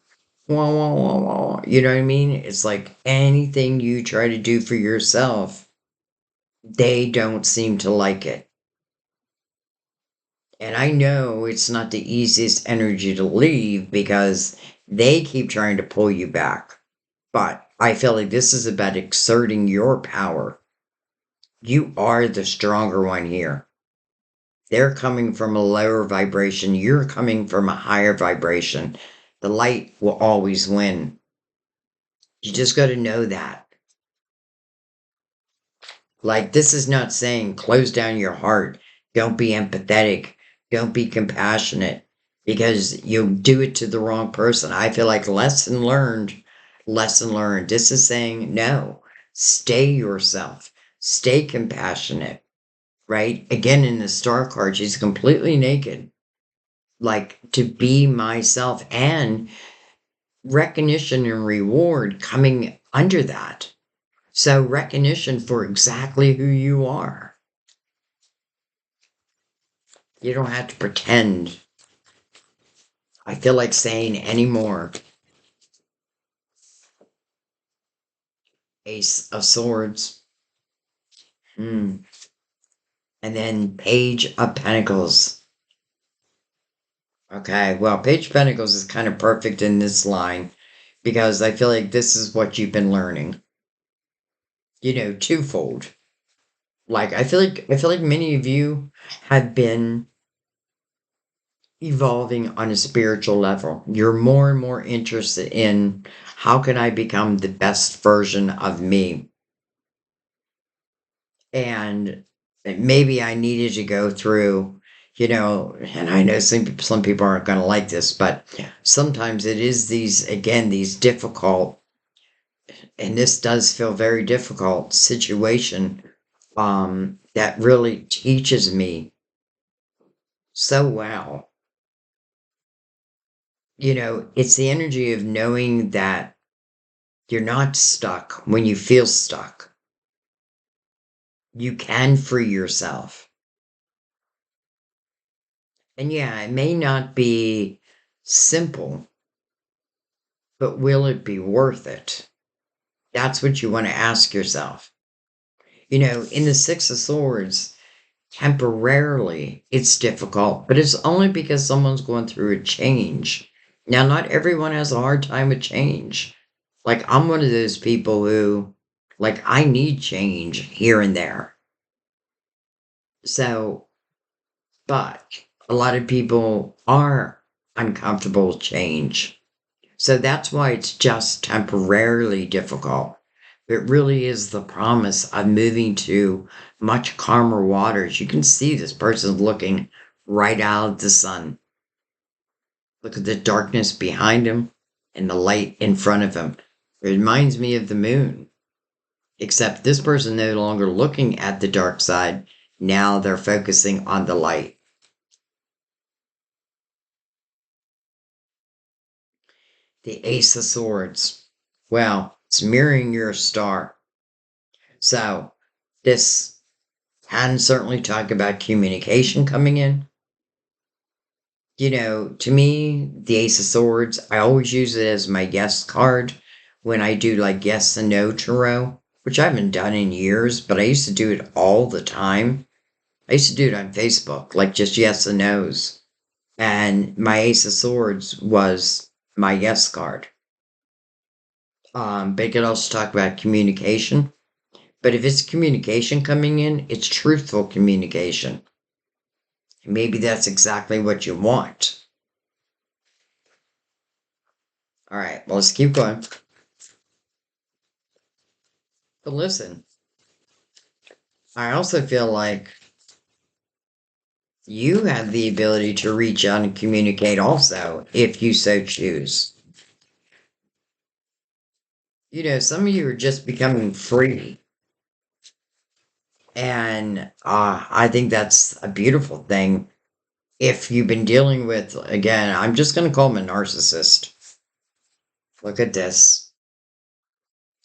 Wah, wah, wah, wah. You know what I mean? It's like anything you try to do for yourself, they don't seem to like it. And I know it's not the easiest energy to leave because they keep trying to pull you back. But I feel like this is about exerting your power. You are the stronger one here. They're coming from a lower vibration. You're coming from a higher vibration. The light will always win. You just got to know that. Like, this is not saying close down your heart. Don't be empathetic. Don't be compassionate because you'll do it to the wrong person. I feel like lesson learned, lesson learned. This is saying no, stay yourself, stay compassionate, right? Again, in the star card, she's completely naked. Like to be myself and recognition and reward coming under that. So, recognition for exactly who you are. You don't have to pretend. I feel like saying anymore. Ace of Swords. Hmm. And then Page of Pentacles. Okay, well, Page of Pentacles is kind of perfect in this line because I feel like this is what you've been learning. Twofold. Like I feel like many of you have been evolving on a spiritual level. You're more and more interested in how can I become the best version of me? And maybe I needed to go through, and I know some people aren't going to like this, but sometimes it is these difficult, and this does feel very difficult situation that really teaches me so well. It's the energy of knowing that you're not stuck when you feel stuck. You can free yourself. And yeah, it may not be simple, but will it be worth it? That's what you want to ask yourself. In the Six of Swords, temporarily it's difficult, but it's only because someone's going through a change. Now, not everyone has a hard time with change. Like, I'm one of those people who, like, I need change here and there. So, but a lot of people are uncomfortable with change. So that's why it's just temporarily difficult. It really is the promise of moving to much calmer waters. You can see this person's looking right out of the sun. Look at the darkness behind him and the light in front of him. It reminds me of the moon, except this person no longer looking at the dark side. Now they're focusing on the light. The Ace of Swords. Well, it's mirroring your star. So this can certainly talk about communication coming in. To me, the Ace of Swords, I always use it as my yes card when I do like yes and no tarot, which I haven't done in years, but I used to do it all the time. I used to do it on Facebook, like just yes and no's. And my Ace of Swords was my yes card. But it could also talk about communication. But if it's communication coming in, it's truthful communication. Maybe that's exactly what you want. All right, well, let's keep going. But listen, I also feel like you have the ability to reach out and communicate also, if you so choose. Some of you are just becoming free. And I think that's a beautiful thing. If you've been dealing with, again, I'm just going to call him a narcissist. Look at this.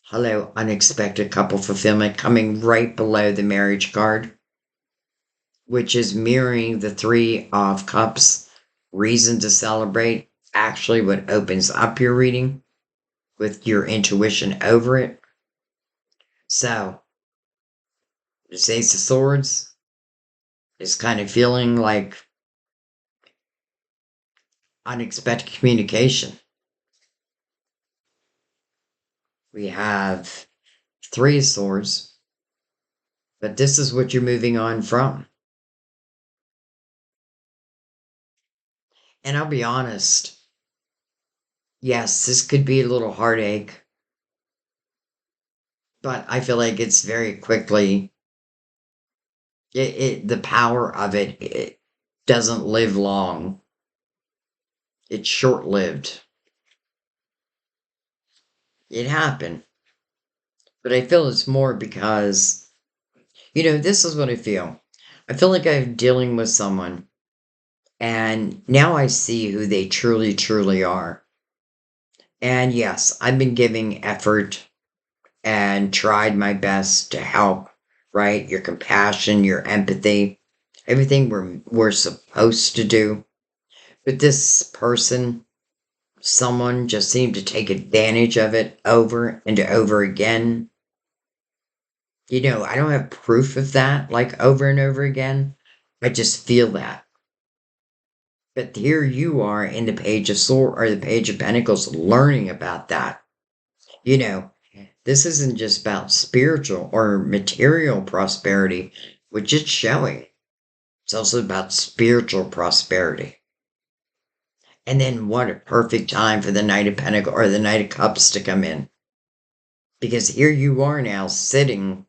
Hello, unexpected couple fulfillment coming right below the marriage card, which is mirroring the Three of Cups. Reason to celebrate. Actually, what opens up your reading with your intuition over it. So, this Ace of Swords is kind of feeling like unexpected communication. We have Three of Swords, but this is what you're moving on from. And I'll be honest, yes, this could be a little heartache, but I feel like it's very quickly, the power of it doesn't live long. It's short-lived. It happened. But I feel it's more because, this is what I feel. I feel like I'm dealing with someone, and now I see who they truly, truly are. And yes, I've been giving effort and tried my best to help, right? Your compassion, your empathy, everything we're supposed to do. But this person, someone just seemed to take advantage of it over and over again. I don't have proof of that, like over and over again. I just feel that. But here you are in the Page of Swords or the Page of Pentacles learning about that. This isn't just about spiritual or material prosperity, which it's showing. It's also about spiritual prosperity. And then what a perfect time for the Knight of Pentacles or the Knight of Cups to come in. Because here you are now sitting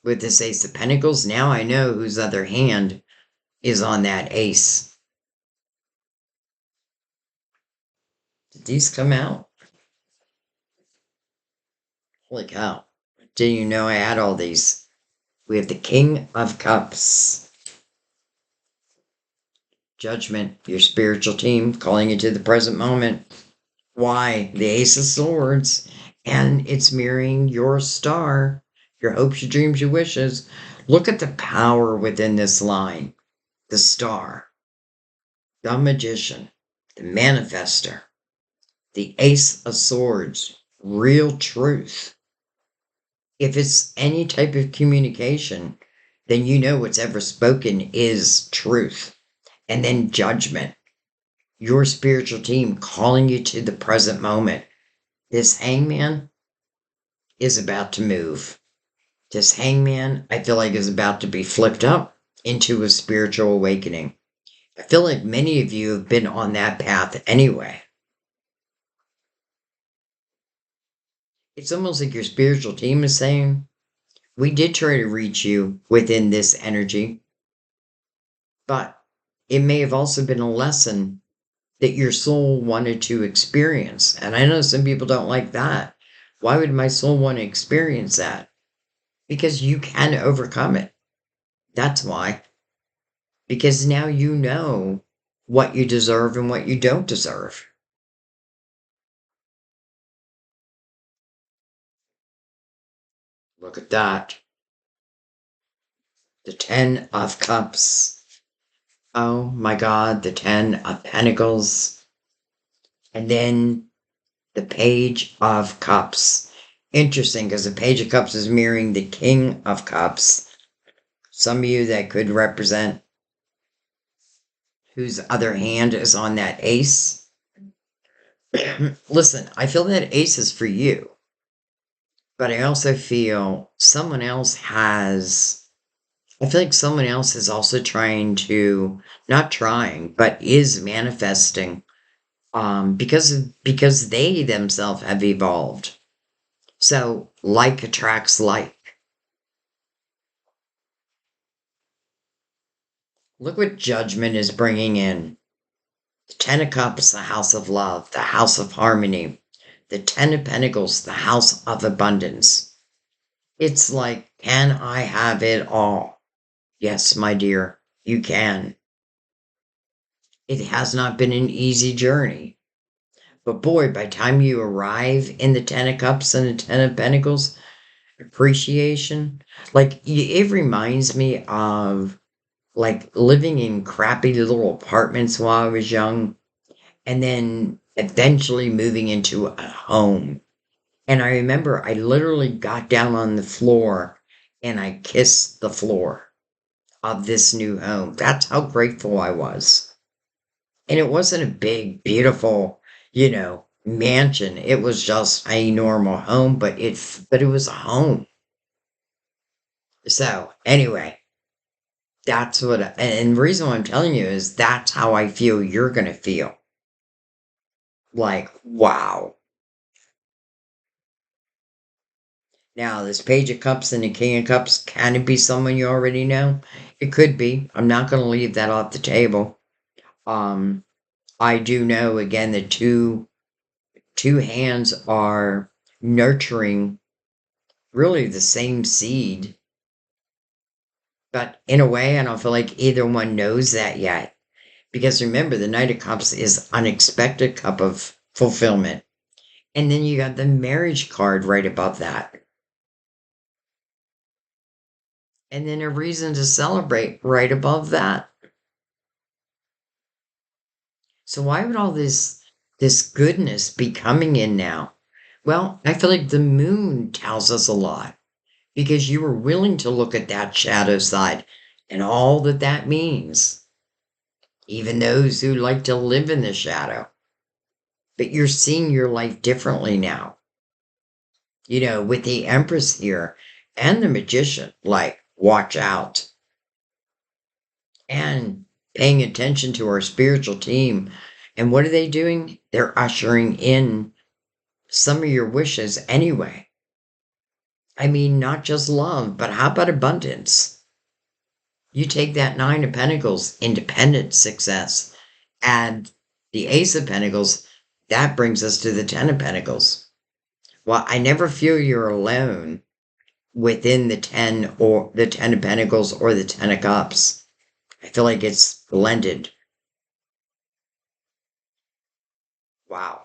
with this Ace of Pentacles. Now I know whose other hand is on that ace. Did these come out? Holy cow. Didn't you know I had all these? We have the King of Cups. Judgment, your spiritual team, calling you to the present moment. Why? The Ace of Swords. And it's mirroring your star, your hopes, your dreams, your wishes. Look at the power within this line. The star, the magician, the manifester, the Ace of Swords, real truth. If it's any type of communication, then you know what's ever spoken is truth. And then judgment. Your spiritual team calling you to the present moment. This hangman is about to move. This hangman, I feel like, is about to be flipped up into a spiritual awakening. I feel like many of you have been on that path anyway. It's almost like your spiritual team is saying, we did try to reach you within this energy, but it may have also been a lesson that your soul wanted to experience. And I know some people don't like that. Why would my soul want to experience that? Because you can overcome it. That's why. Because now you know what you deserve and what you don't deserve. Look at that. The Ten of Cups. Oh my God, the Ten of Pentacles. And then the Page of Cups. Interesting, because the Page of Cups is mirroring the King of Cups. Some of you that could represent whose other hand is on that ace. Listen, I feel that ace is for you, but I also feel someone else has. I feel like someone else is also trying to, not trying, but is manifesting, because they themselves have evolved. So like attracts like. Look what judgment is bringing in. The Ten of Cups, the house of love, the house of harmony. The Ten of Pentacles, the house of abundance. It's like, can I have it all? Yes, my dear, you can. It has not been an easy journey. But boy, by the time you arrive in the Ten of Cups and the Ten of Pentacles, appreciation, like it reminds me of like living in crappy little apartments while I was young, and then eventually moving into a home. And I remember I literally got down on the floor and I kissed the floor of this new home. That's how grateful I was. And it wasn't a big, beautiful, mansion. It was just a normal home, but it was a home. So anyway, and the reason why I'm telling you is that's how I feel you're going to feel. Like, wow. Now, this Page of Cups and the King of Cups, can it be someone you already know? It could be. I'm not going to leave that off the table. Um, I do know, again, that two hands are nurturing really the same seed. But in a way, I don't feel like either one knows that yet. Because remember, the Knight of Cups is unexpected cup of fulfillment. And then you got the marriage card right above that. And then a reason to celebrate right above that. So why would all this goodness be coming in now? Well, I feel like the moon tells us a lot because you were willing to look at that shadow side and all that that means. Even those who like to live in the shadow. But you're seeing your life differently now. With the Empress here and the Magician, like, watch out. And paying attention to our spiritual team. And what are they doing? They're ushering in some of your wishes anyway. I mean, not just love, but how about abundance? You take that Nine of Pentacles, independent success, add the Ace of Pentacles, that brings us to the Ten of Pentacles. Well, I never feel you're alone within the Ten of Pentacles or the Ten of Cups. I feel like it's blended. Wow.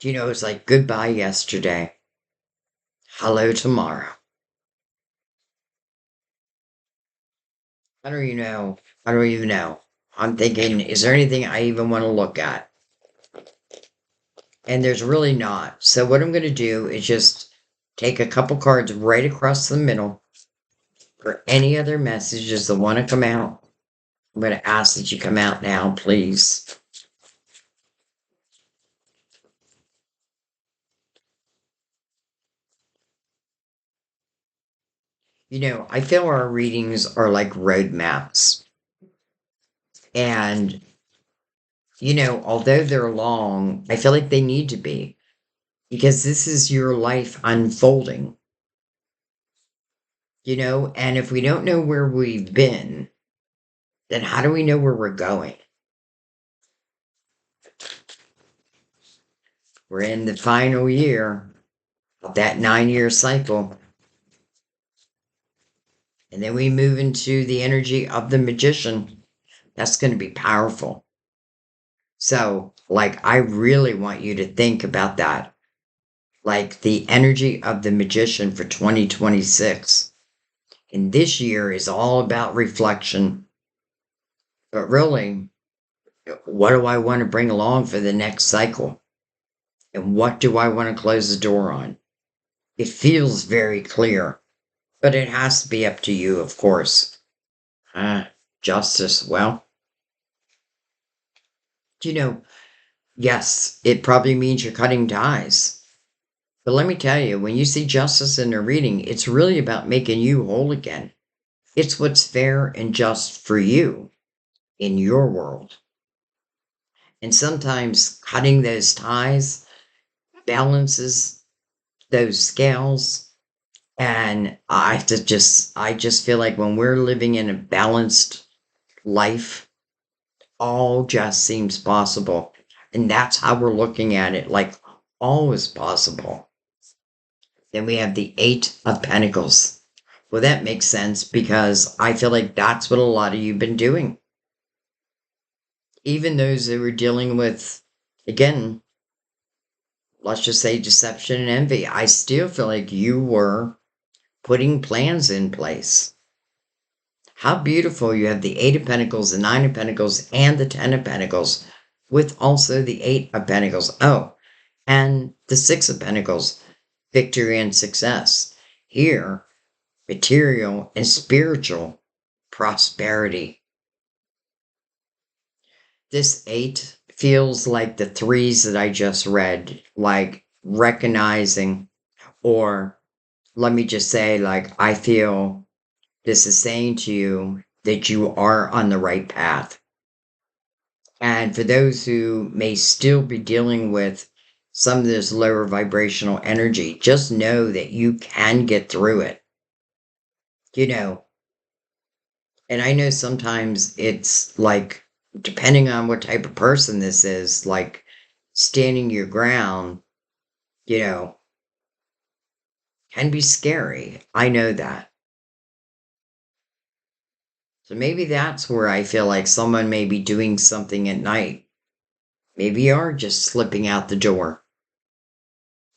It's like goodbye yesterday. Hello tomorrow. I don't even know. I don't even know. I'm thinking, is there anything I even want to look at? And there's really not. So what I'm going to do is just take a couple cards right across the middle for any other messages that want to come out. I'm going to ask that you come out now, please. I feel our readings are like roadmaps. And Although they're long, I feel like they need to be because this is your life unfolding, and if we don't know where we've been, then how do we know where we're going? We're in the final year of that 9-year cycle. And then we move into the energy of the magician. That's going to be powerful. So, I really want you to think about that. Like the energy of the magician for 2026. And this year is all about reflection. But really, what do I want to bring along for the next cycle? And what do I want to close the door on? It feels very clear, but it has to be up to you, of course. Justice. Well, you know, yes, it probably means you're cutting ties. But let me tell you, when you see justice in a reading, it's really about making you whole again. It's what's fair and just for you in your world. And sometimes cutting those ties balances those scales. And I just feel like when we're living in a balanced life, all just seems possible. And that's how we're looking at it, like all is possible. Then we have the Eight of Pentacles. Well, that makes sense because I feel like that's what a lot of you have been doing. Even those that were dealing with, again, let's just say deception and envy, I still feel like you were putting plans in place. How beautiful you have the Eight of Pentacles, the Nine of Pentacles, and the Ten of Pentacles, with also the Eight of Pentacles. Oh, and the Six of Pentacles, victory and success. Here, material and spiritual prosperity. This eight feels like the threes that I just read, like recognizing, or let me just say, I feel this is saying to you that you are on the right path. And for those who may still be dealing with some of this lower vibrational energy, just know that you can get through it. And I know sometimes it's like, depending on what type of person this is, like standing your ground, you know, can be scary. I know that. So maybe that's where I feel like someone may be doing something at night. Maybe you are just slipping out the door.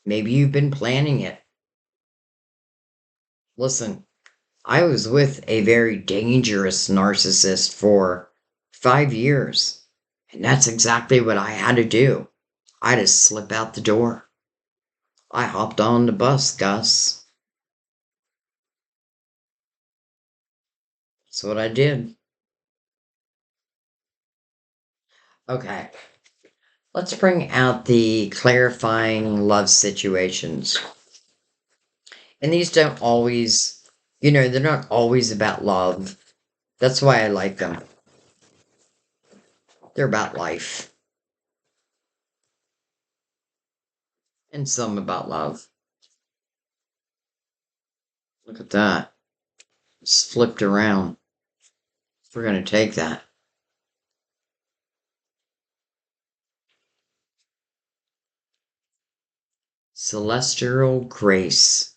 Maybe you've been planning it. Listen, I was with a very dangerous narcissist for 5 years. And that's exactly what I had to do. I had to slip out the door. I hopped on the bus, Gus. That's what I did. Okay, let's bring out the clarifying love situations. And these don't always, they're not always about love. That's why I like them. They're about life. And some about love. Look at that. It's flipped around. We're going to take that. Celestial grace.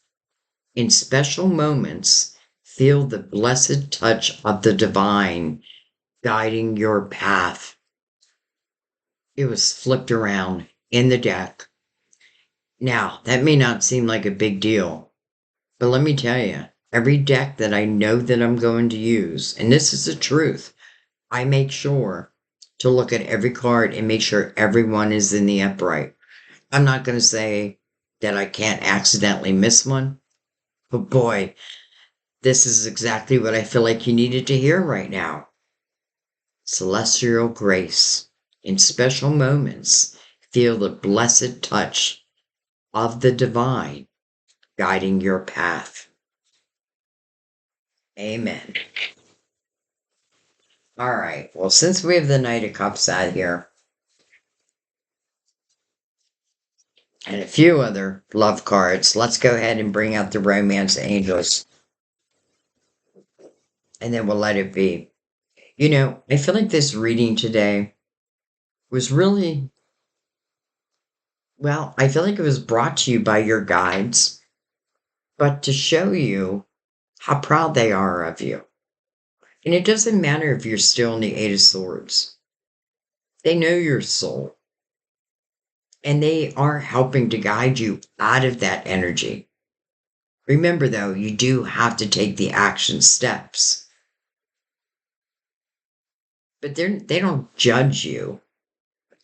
In special moments, feel the blessed touch of the divine guiding your path. It was flipped around in the deck. Now, that may not seem like a big deal, but let me tell you, every deck that I know that I'm going to use, and this is the truth, I make sure to look at every card and make sure everyone is in the upright. I'm not going to say that I can't accidentally miss one, but boy, this is exactly what I feel like you needed to hear right now. Celestial grace. In special moments, feel the blessed touch of the divine guiding your path. Amen. All right. Well, since we have the Knight of Cups out here, and a few other love cards. Let's go ahead and bring out the romance angels, and then we'll let it be. I feel like this reading today was really, well, I feel like it was brought to you by your guides, but to show you how proud they are of you. And it doesn't matter if you're still in the Eight of Swords, they know your soul, and they are helping to guide you out of that energy. Remember, though, you do have to take the action steps, but they don't judge you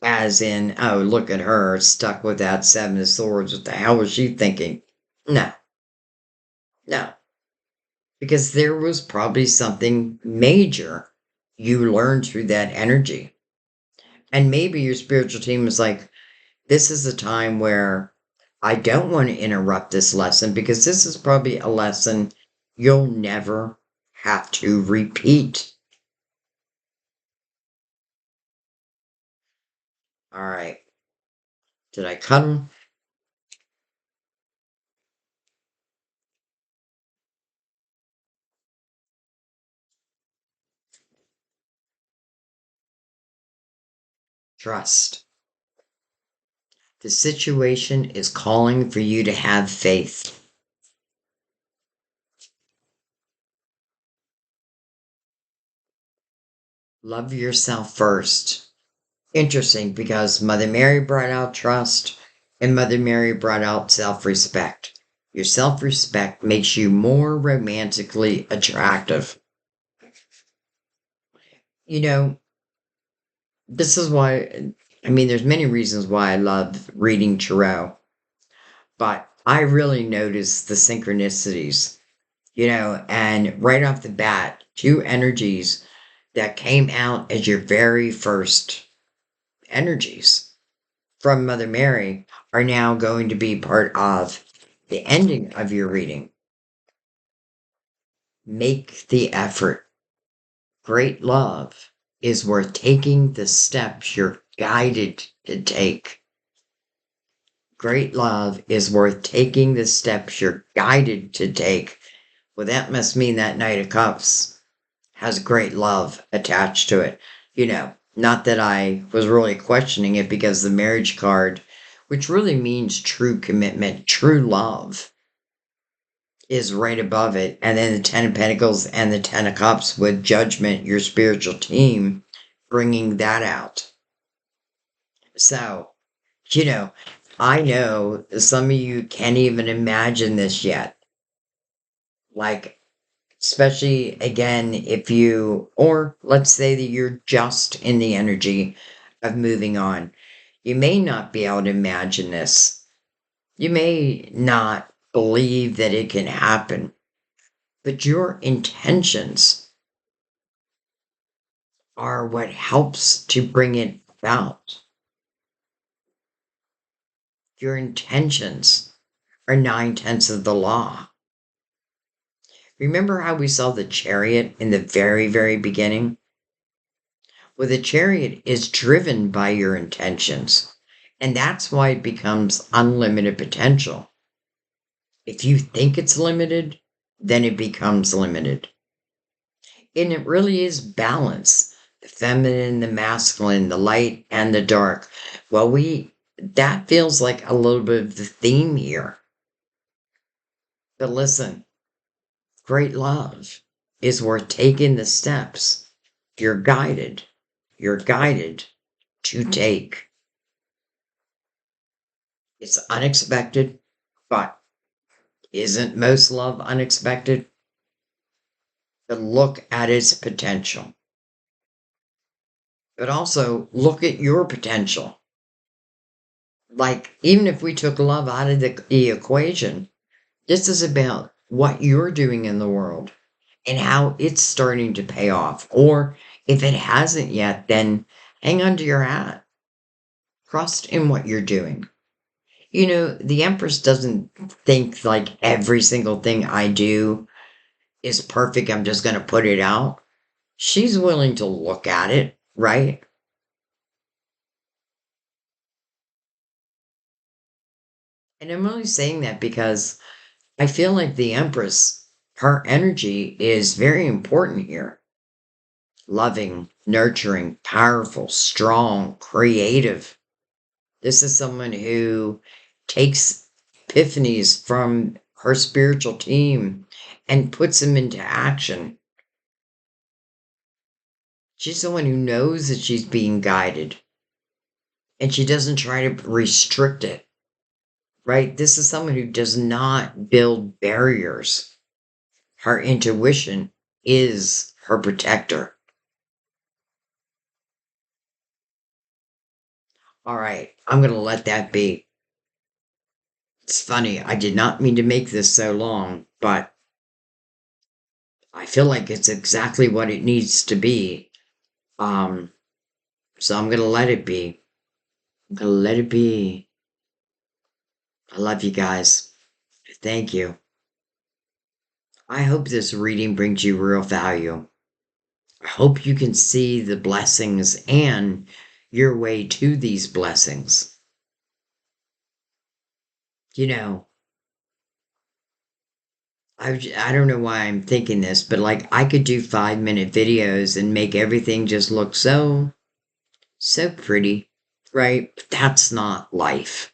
as in, oh, look at her stuck with that Seven of Swords. What the hell was she thinking? No, no, because there was probably something major you learned through that energy. And maybe your spiritual team was like, this is a time where I don't want to interrupt this lesson because this is probably a lesson you'll never have to repeat. All right. Did I cut them? Trust. The situation is calling for you to have faith. Love yourself first. Interesting because Mother Mary brought out trust and Mother Mary brought out self respect. Your self respect makes you more romantically attractive. You know, this is why, I mean, there's many reasons why I love reading tarot, but I really notice the synchronicities, and right off the bat, two energies that came out as your very first energies from Mother Mary are now going to be part of the ending of your reading. Make the effort. Great love is worth taking the steps you're guided to take. Great love is worth taking the steps you're guided to take. Well, that must mean that Knight of Cups has great love attached to it. Not that I was really questioning it because the marriage card, which really means true commitment, true love, is right above it. And then the Ten of Pentacles and the Ten of Cups with Judgment, your spiritual team, bringing that out. So, I know some of you can't even imagine this yet. Like, especially again, or let's say that you're just in the energy of moving on. You may not be able to imagine this. You may not believe that it can happen, but your intentions are what helps to bring it about. Your intentions are 9/10 of the law. Remember how we saw the chariot in the very, very beginning? Well, the chariot is driven by your intentions, and that's why it becomes unlimited potential. If you think it's limited, then it becomes limited. And it really is balance, the feminine, the masculine, the light and the dark. Well, that feels like a little bit of the theme here. But listen, great love is worth taking the steps you're guided to take. It's unexpected, but isn't most love unexpected? But look at its potential. But also look at your potential. Like, even if we took love out of the equation, this is about what you're doing in the world and how it's starting to pay off. Or if it hasn't yet, then hang on to your hat. Trust in what you're doing. The Empress doesn't think like every single thing I do is perfect. I'm just going to put it out. She's willing to look at it, right? And I'm only saying that because I feel like the Empress, her energy is very important here. Loving, nurturing, powerful, strong, creative. This is someone who takes epiphanies from her spiritual team and puts them into action. She's someone who knows that she's being guided and she doesn't try to restrict it, right? This is someone who does not build barriers. Her intuition is her protector. All right, I'm going to let that be. It's funny, I did not mean to make this so long, but I feel like it's exactly what it needs to be. Um, so I'm going to let it be. I'm going to let it be. I love you guys. Thank you. I hope this reading brings you real value. I hope you can see the blessings and your way to these blessings. You know, I don't know why I'm thinking this, but like I could do 5-minute videos and make everything just look so pretty, right? But that's not life.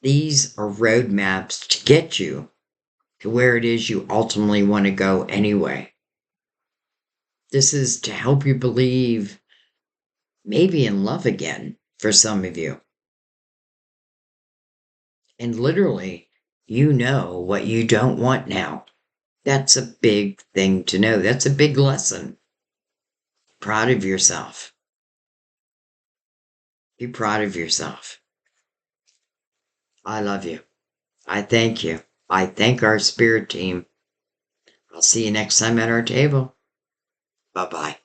These are roadmaps to get you to where it is you ultimately want to go anyway. This is to help you believe maybe in love again for some of you. And literally, you know what you don't want now. That's a big thing to know. That's a big lesson. Proud of yourself. Be proud of yourself. I love you. I thank you. I thank our spirit team. I'll see you next time at our table. Bye bye.